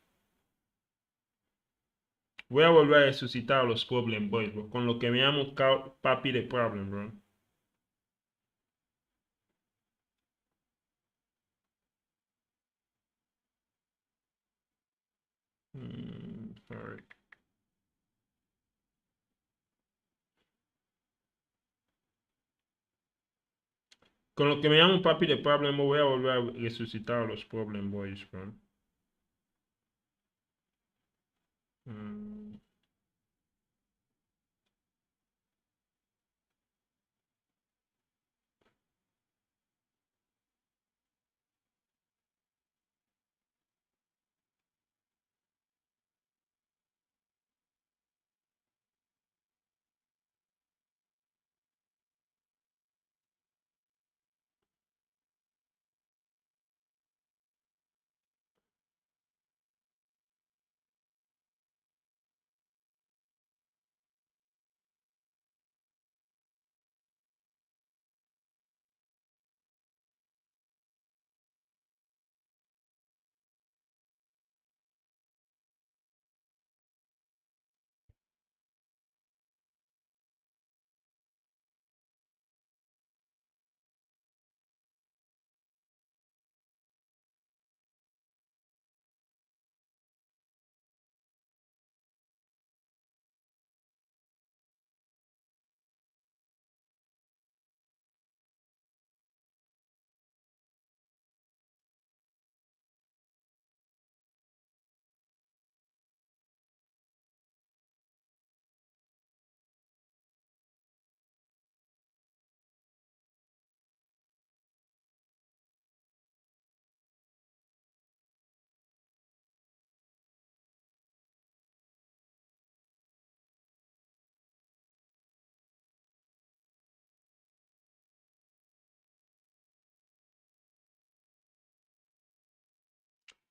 Voy a volver a resucitar a los Problem Boys, bro. Con lo que me llamo papi de Problem, bro. Alright. Con lo que me llamo papi de Problem, voy a volver a resucitar a los Problem Boys, bro.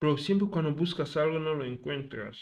Pero siempre cuando buscas algo no lo encuentras.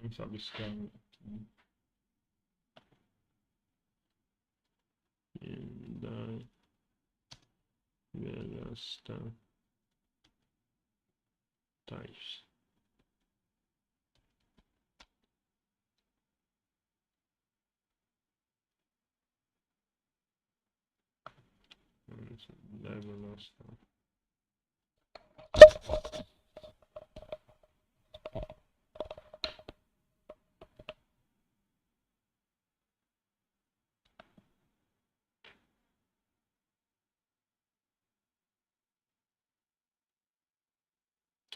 Vamos a buscar aquí. Hyundai Veloster Types. Hyundai Veloster.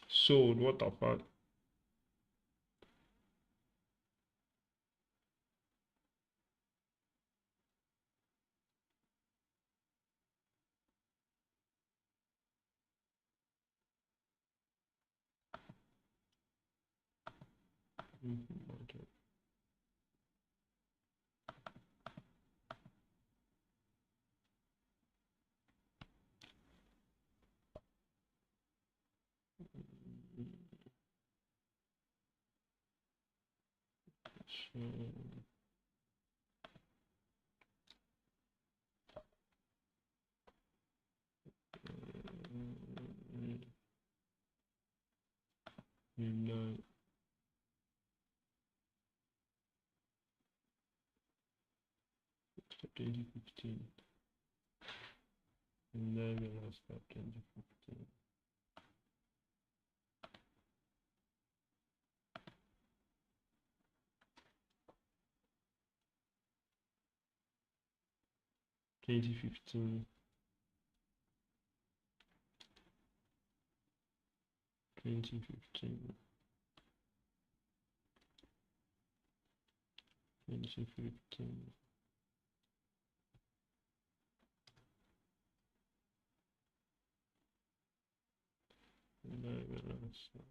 Sold, what the fuck? Okay. Hyundai 2015. Hyundai Veloster 2015. Twenty 2015. 2015. 2015. Hyundai Veloster.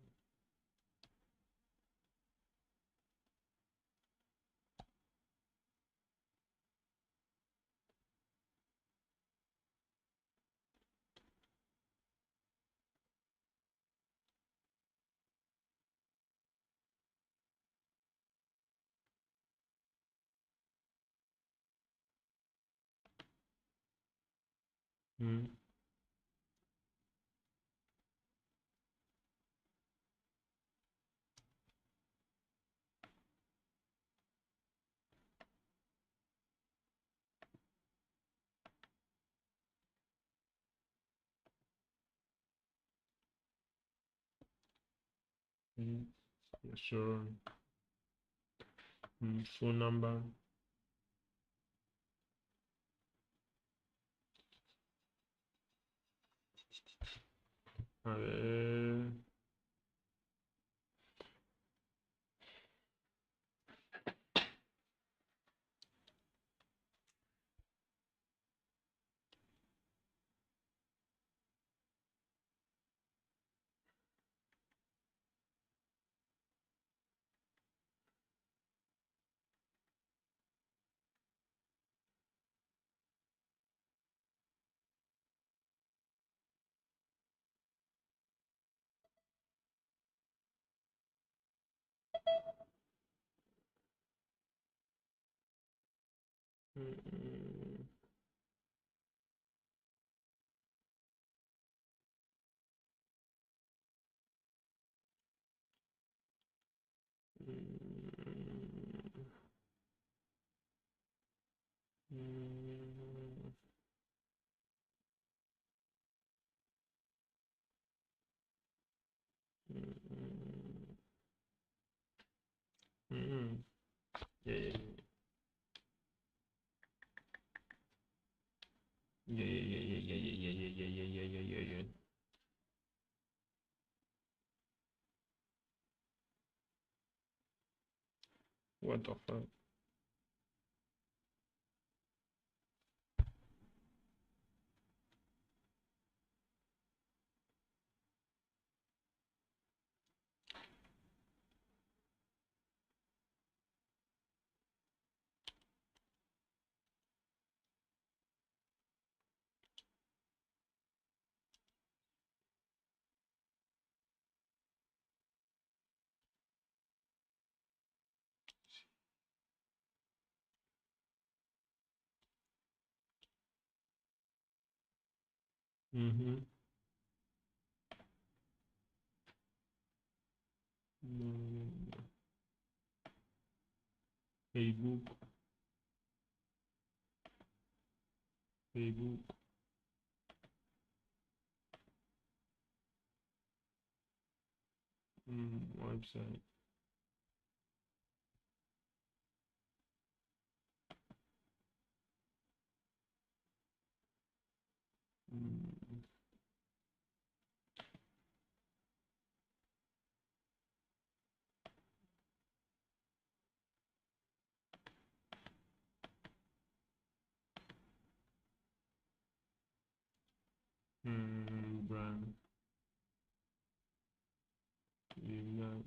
Yes, sure. Phone number. A ver. Mm, mm, mm, mm. Yeah, yeah, yeah, yeah, yeah, yeah, yeah, yeah, yeah, yeah, yeah, yeah, yeah, yeah, yeah. What the fuck? Mhm. Facebook. Facebook. Website. Brand. Email.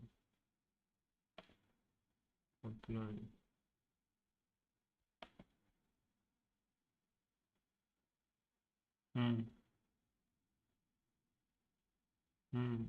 Apply. Hmm. Hmm.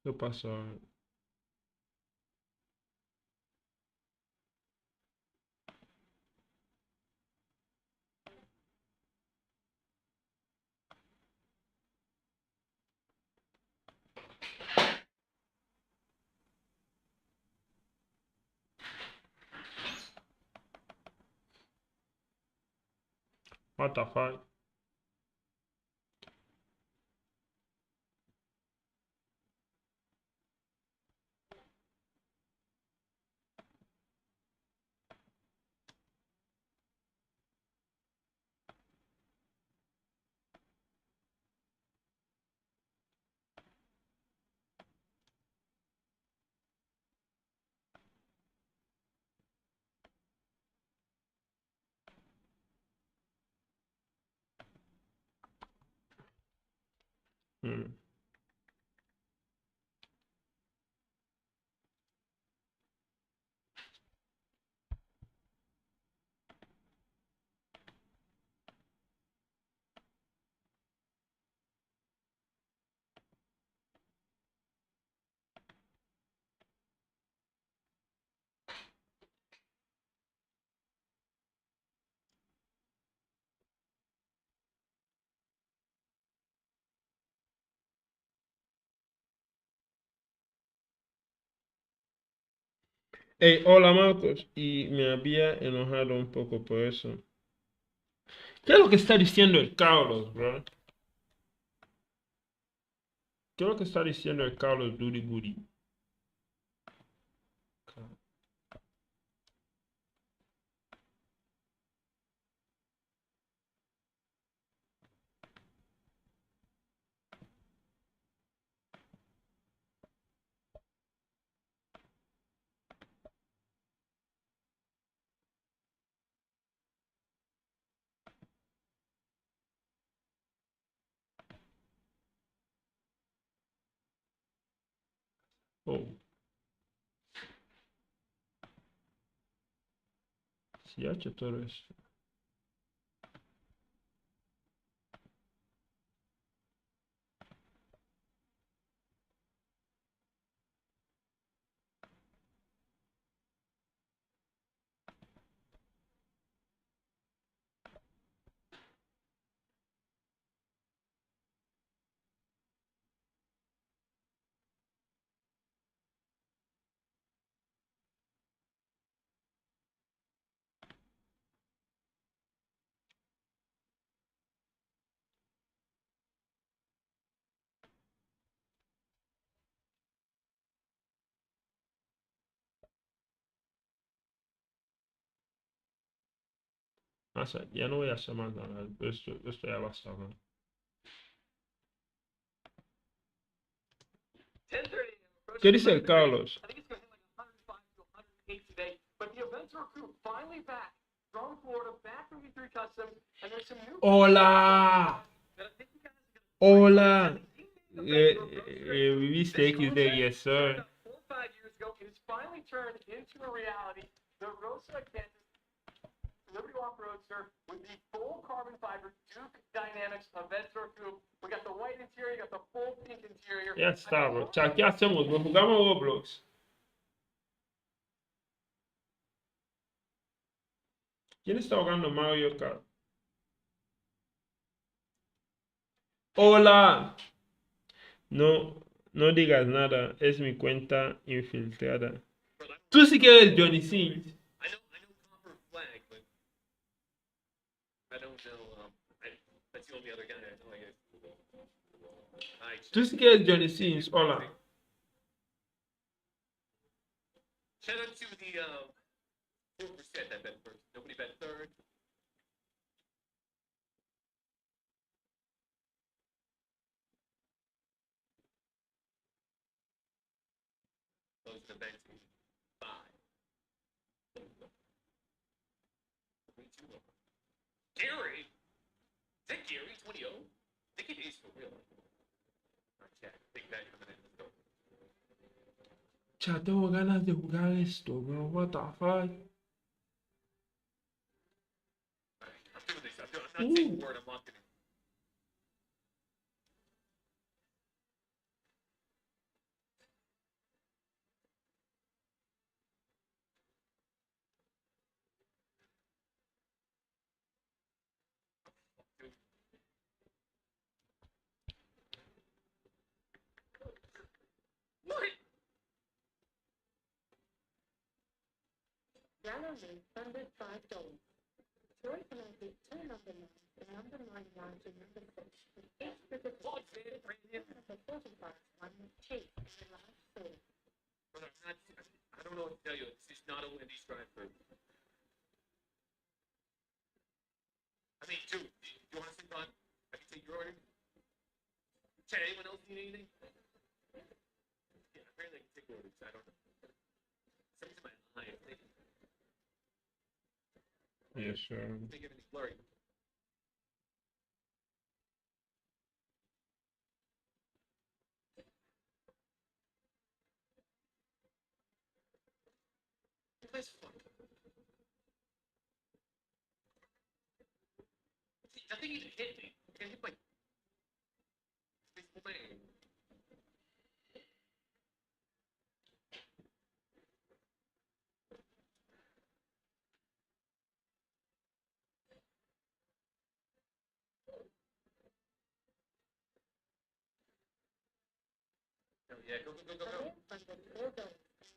¿Qué pasó? What the fuck? Hmm. Hey, hola Marcos, y me había enojado un poco por eso. ¿Qué es lo que está diciendo el Carlos, bro? ¿Qué es lo que está diciendo el Carlos Duty Booty? Oh, si ha hecho todo eso. O sea, ya no voy a hacer más nada. Esto ya basta, ¿no? 10:30. ¿Qué dice el Carlos? I think it's going to hit like 105 to 108 today. But the Aventura crew finally back from Florida, back from V3 Customs, and there's some new. Hola. That I think you guys are gonna Hola. We Mistake is there, yes, sir. 4 or 5 years ago, it has finally turned into a reality. The Rosa Kansas Liberty Walk Roadster with the full carbon fiber Duke Dynamics Aventura Coupe. We got the white interior, you got the full pink interior. Ya está, bro. Chat, ¿qué hacemos, bro? Jugamos Roblox. ¿Quién está jugando Mario Kart? Hola. No, no digas nada. Es mi cuenta infiltrada. Tú sí que eres Johnny Sins. I know Copper Flag, but I don't know. That's the only other guy I know. I guess. Tú sí que eres Johnny Sins. Hola. Shout out to the 4% that bet first. Nobody bet third. Close the bet to 5. 3-2. Gary? Is that Gary 20-0? I think it is for real. Alright, chat. Big bet coming in. Let's go. Chat, tengo ganas de jugar esto, bro. What the fuck? Alright, I'm doing this. I'm not saying a word. I'm locking in. What? Galloway funded $5. Troy connected two number 9 and number 9 line to number 6 with each visit What, man? of the 45 one with Chase in the last 4. But I don't know what to tell you. It's just not a Wendy's drive-thru. I mean, dude, you want to sleep on? I can take your order. Can anyone else need anything? Yeah, apparently I can take orders. I don't know. Something's in my eye. I think Yes, sir. everything's blurry. Nice fuck. See, nothing even hit me. I hit my plane. Oh yeah, go. Career funded $4 in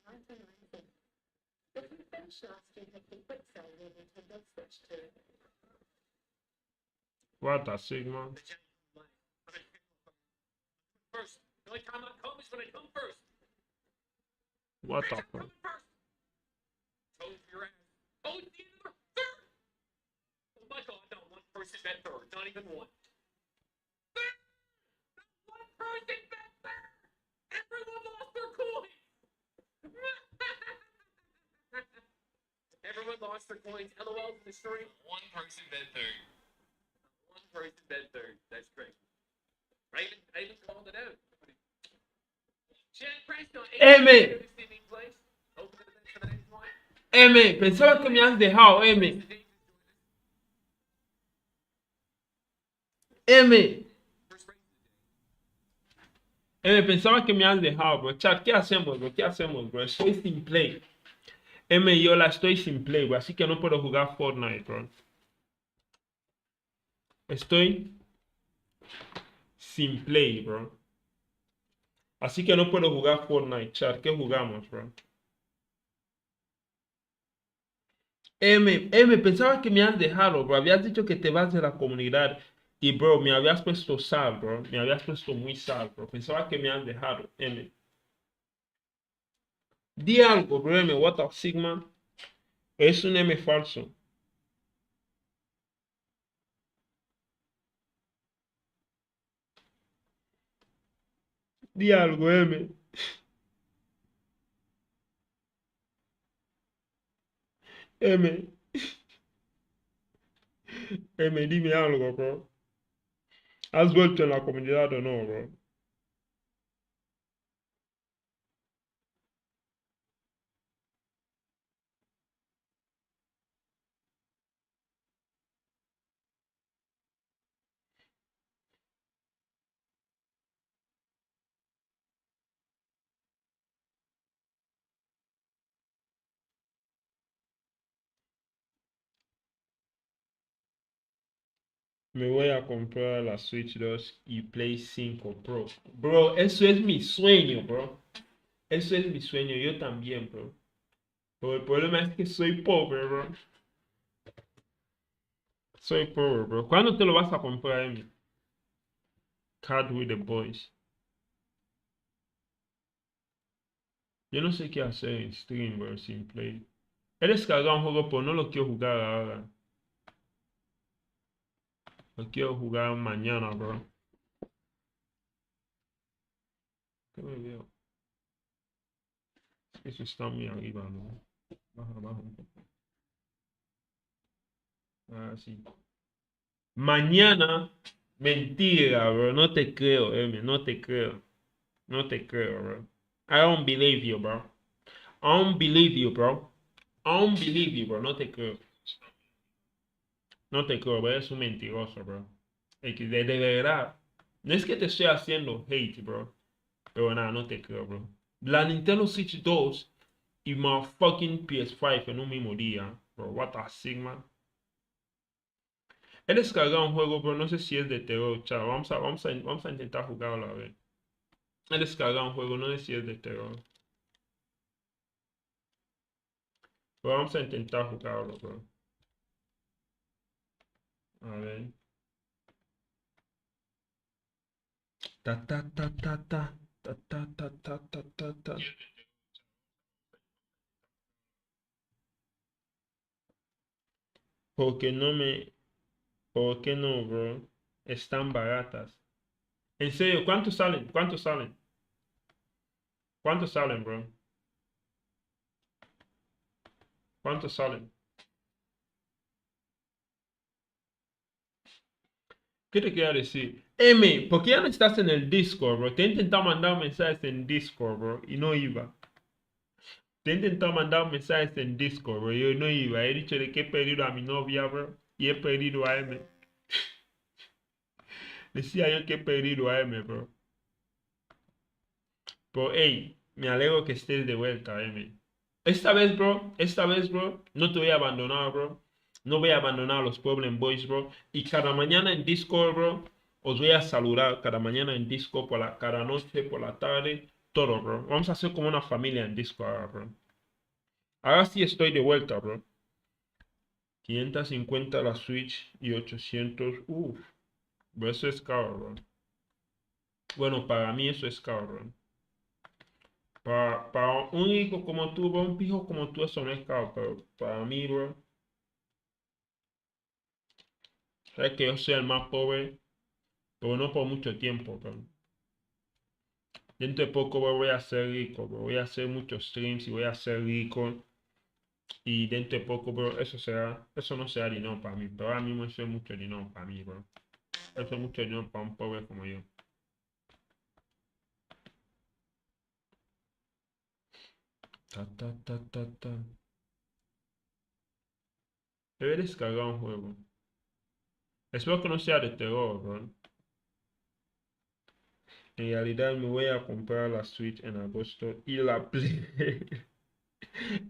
1990. If you finished last year, hit the quick sell your Nintendo Switch 2. What a Sigma. The giant first. The only time I come is when I come first. What the Richard, fuck? coming first. Toes your ass. Oh, it's the end of the third. Oh my god, no, one person bet third. Not even one. Third. No, one person bet third. Everyone lost their coins. Everyone lost their coins. LOL to the story. One person bet third. One person bet third. That's great. I even called it out. Chad Preston, M. M, pensaba que me has dejado, M. M. Pensaba que me has dejado, bro. Chat, ¿qué hacemos, bro? ¿Qué hacemos, bro? Estoy sin play. Yo la estoy sin play, bro. Así que no puedo jugar Fortnite, bro. Estoy sin play, bro. Así que no puedo jugar Fortnite, chat. ¿Qué jugamos, bro? Pensaba que me has dejado, bro. Habías dicho que te vas de la comunidad. Y, bro, me habías puesto sad, bro. Me habías puesto muy sad, bro. Pensaba que me has dejado, M. Di algo, bro, M. What the Sigma. Es un M falso. Di algo, M. M, M, dime algo, bro. ¿Has vuelto en la comunidad o no, bro? Me voy a comprar la Switch 2 y Play 5 Pro. Bro, eso es mi sueño, bro. Eso es mi sueño, yo también, bro. Pero el problema es que soy pobre, bro. Soy pobre, bro. ¿Cuándo te lo vas a comprar, Emi? Card with the boys. Yo no sé qué hacer en stream, bro, sin play. He descargado un juego, pero no lo quiero jugar ahora. Lo quiero jugar mañana, bro. ¿Qué me veo? Eso está muy arriba, ¿no? Baja, baja un poco. Ah, sí. Mañana, mentira, bro. No te creo, Emi. No te creo. No te creo, bro. I don't believe you, bro. I don't believe you, bro. I don't believe you, bro. No te creo. No te creo, bro. Eres un mentiroso, bro. De verdad. No es que te estoy haciendo hate, bro. Pero nada, no te creo, bro. La Nintendo Switch 2 y my fucking PS5 en un mismo día, bro. What a sigma. He descargado un juego, bro. No sé si es de terror, chaval. Vamos a intentar jugarlo a ver. He descargado un juego, no sé si es de terror. Pero vamos a intentar jugarlo, bro. A ver. Ta ta ta ta ta. Ta ta ta ta ta ta ta. Porque no me. ¿Por qué no, bro? Están baratas. En serio, ¿cuántos salen? ¿Cuántos salen? ¿Cuántos salen, bro? ¿Cuántos salen? ¿Qué te quería decir? M, ¿por qué ya no estás en el Discord, bro? Te he intentado mandar mensajes en Discord, bro, y no iba. Te he intentado mandar mensajes en Discord, bro, y no iba. He dicho de que he perdido a mi novia, bro, y he perdido a M. Decía yo que he perdido a M, bro. Pero, hey, me alegro que estés de vuelta, M. Esta vez, bro, no te voy a abandonar, bro. No voy a abandonar a los Problem Boys, bro. Y cada mañana en Discord, bro, os voy a saludar. Cada mañana en Discord, cada noche, por la tarde, todo, bro. Vamos a hacer como una familia en Discord ahora, bro. Ahora sí estoy de vuelta, bro. 550 la Switch y 800. Uff, bro, eso es caro, bro. Bueno, para mí eso es caro, bro. Para un hijo como tú, bro, un pijo como tú, eso no es caro, pero para mí, bro, sabes que yo soy el más pobre, pero no por mucho tiempo, bro. Dentro de poco, bro, voy a ser rico, bro. Voy a hacer muchos streams y voy a ser rico. Y dentro de poco, bro, eso no será dinero para mí, pero ahora mismo eso es mucho dinero para mí, bro. Eso es mucho dinero para un pobre como yo. Ta, ta, ta, ta, ta. Debe descargar un juego. Espero que no sea de terror, bro. En realidad me voy a comprar la Switch en agosto y la Play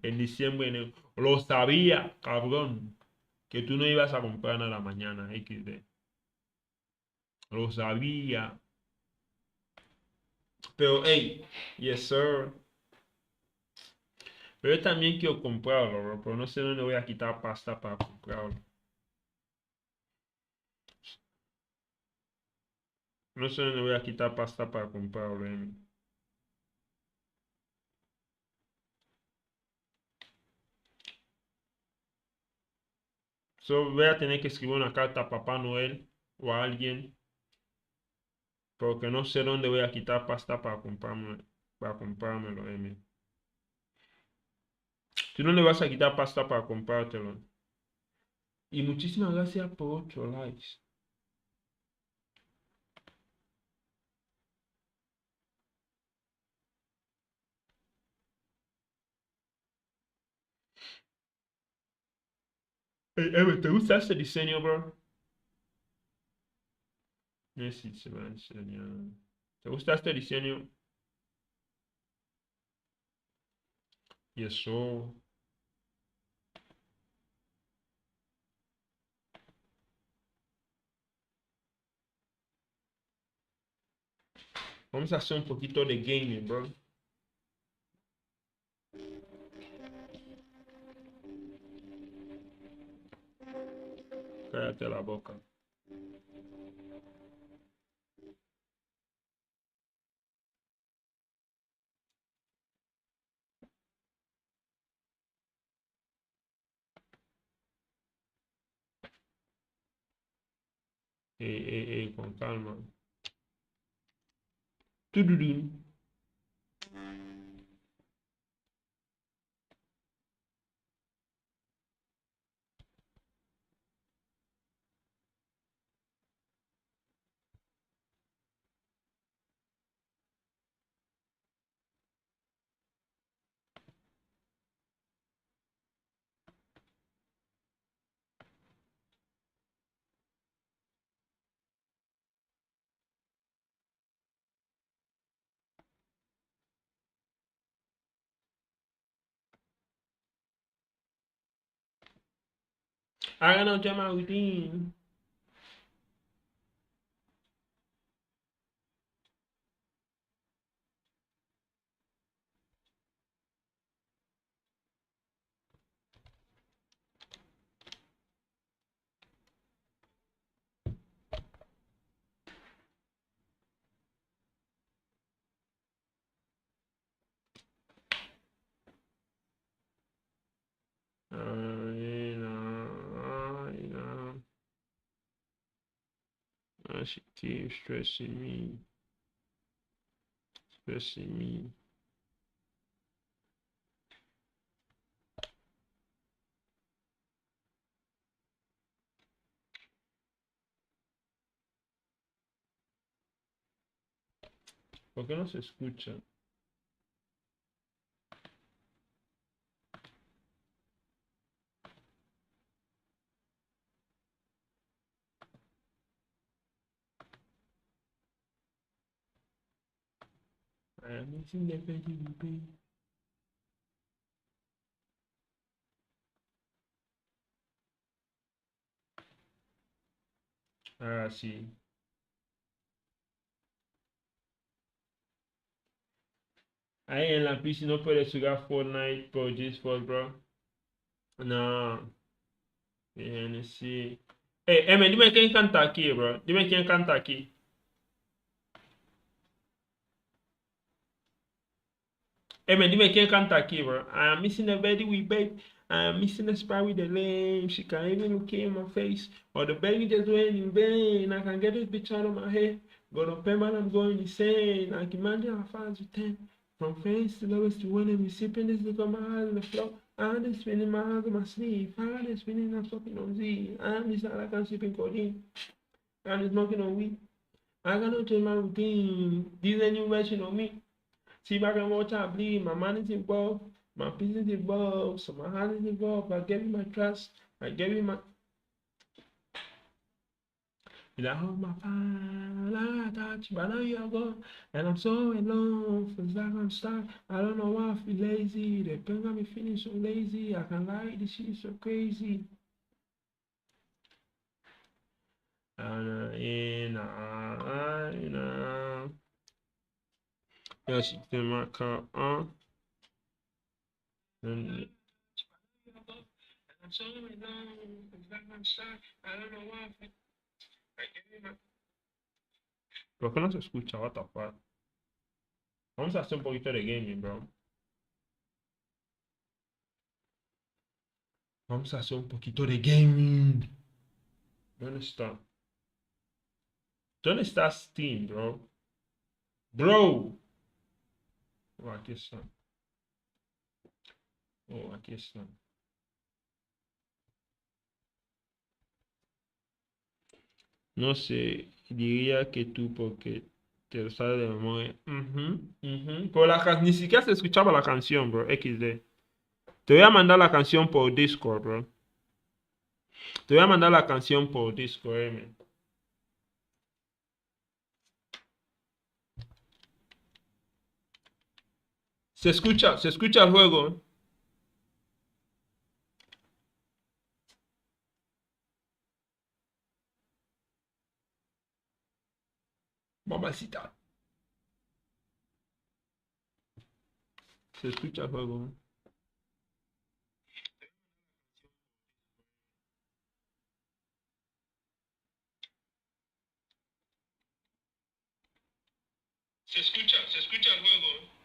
en diciembre. Lo sabía, cabrón, que tú no ibas a comprar nada mañana, XD. Lo sabía. Pero, hey, yes, sir. Pero yo también quiero comprarlo, bro, pero no sé dónde voy a quitar pasta para comprarlo. No sé dónde voy a quitar pasta para comprarlo, So, voy a tener que escribir una carta a Papá Noel o a alguien, porque no sé dónde voy a quitar pasta para comprármelo, Tú no le vas a quitar pasta para comprártelo. Y muchísimas gracias por 8 likes. ¿Te gusta este diseño, bro? No sé si se va a enseñar. ¿Te gusta este diseño? Y eso. Vamos a hacer un poquito de gaming, bro. Cállate la boca. Con calma. Tududun. Háganos llamar Udin. Ay, no, ay, no. Ah, she keeps stressing me. Stressing me. ¿Por qué no se escucha? I am missing the baby. Ah, sí. Ahí en la PC no puedes jugar Fortnite por Discord, bro. No. Bien, sí. Dime quién canta aquí, bro. Dime quién canta aquí. Dime quién canta aquí, bro. I am missing a baby with babe. I am missing a spy with the lame. She can't even look in my face. Or the baby just went in vain. I can get this bitch out of my head. Gonna pay man, I'm going insane. I can imagine how far you 10. From face to lowest to when I'm sipping this look on my eyes on the floor. I'm just spinning my hands on my sleeve. I'm just spinning, I'm fucking on Z. I'm just not like I'm sipping codeine. I'm just smoking on weed. I gotta change my routine. This a new version of me. See back and watch I bleed. My mind is involved. My business is involved. So my heart is involved. I gave you my trust. I gave you my. You know, hold my fire. I touch, but now you're gone. And I'm so alone. Feels like I'm stuck. I don't know why I feel lazy. The pain got me feeling so lazy. I can't lie. This shit is so crazy. Yeah, she did my car on. And I'm so alone. Feels like I'm stuck. I don't know why I feel. I gave you my. ¿Por qué no se escucha? What the fuck? Vamos a hacer un poquito de gaming, bro. Vamos a hacer un poquito de gaming. ¿Dónde está? ¿Dónde está Steam, bro? Bro. Oh, aquí está. Oh, aquí está. No sé, diría que tú porque te lo sabes de memoria. Pero ni siquiera se escuchaba la canción, bro. XD. Te voy a mandar la canción por Discord, bro. Te voy a mandar la canción por Discord, man. Se escucha el juego. Mamacita. Se escucha el juego. Se escucha el juego.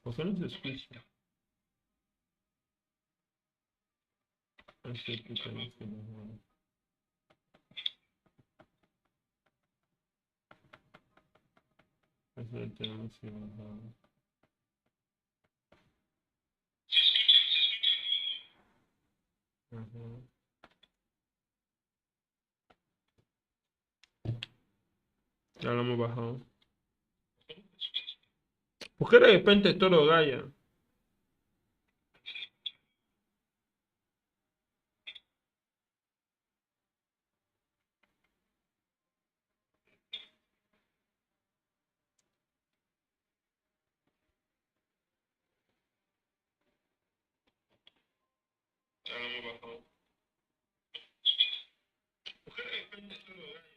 ¿Por qué no se escucha? Este puta, este no. Este tenemos que bajar. Ajá. Ya lo hemos bajado. ¿Por qué de repente todo raya? Ya lo hemos bajado. ¿Por qué de repente todo raya?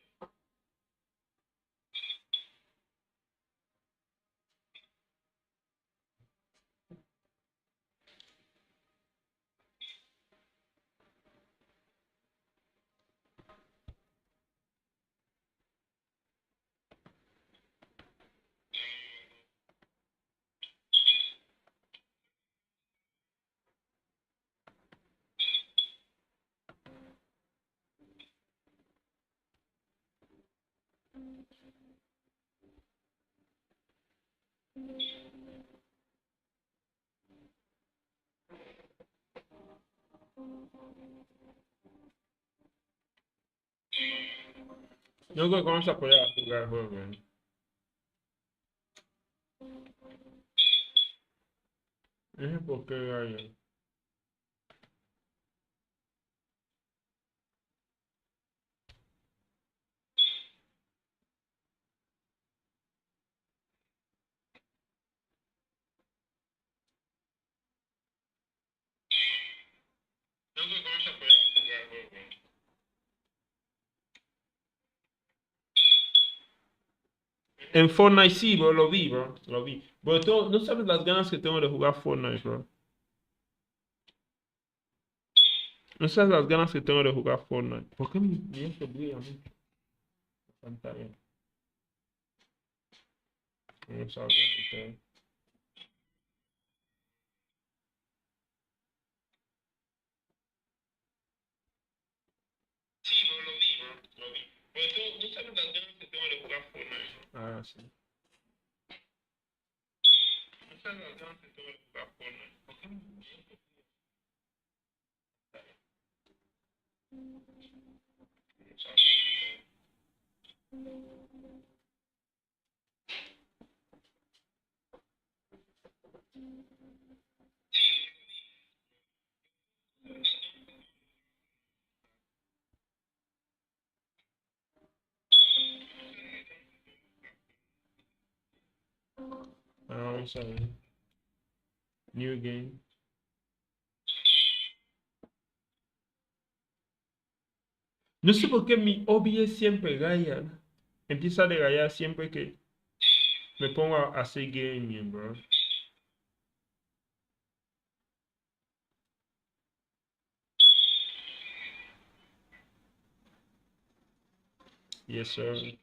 Yo creo que vamos a poder jugar el juego, ¿eh? No sé por qué raya. Yo creo que vamos a poder jugar el juego, ¿eh? En Fortnite sí, bro, lo vi, bro. Lo vi. Bro, no sabes las ganas que tengo de jugar Fortnite, bro. No sabes las ganas que tengo de jugar Fortnite. ¿Por qué mi esto brilla mucho la pantalla? No sabes, ok. Sí, bro, lo vi, bro. Lo vi. Pero no sabes las ganas que tengo de jugar Fortnite, bro. Ah, sí. No sabes las ganas que tengo de jugar Fortnite. ¿Por qué mi esto no sabes? Ah, vamos a ver. New game. No sé por qué mi OBS siempre raya. Empieza a rayar siempre que me pongo a hacer gaming, bro. Yes, sir.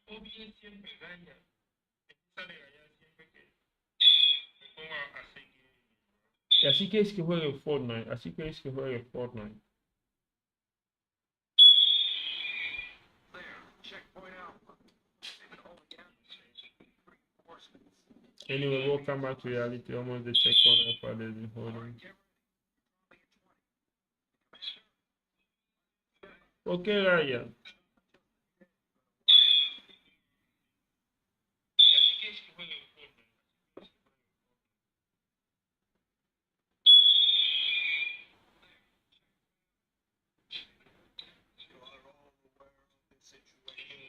OBS siempre raya. Empieza a rayar siempre que me pongo a hacer gaming. Así que es que juegue Fortnite. Así que es que juegue Fortnite. Anyway, welcome back to reality. Almost the checkpoint for the holding. Okay, Ryan.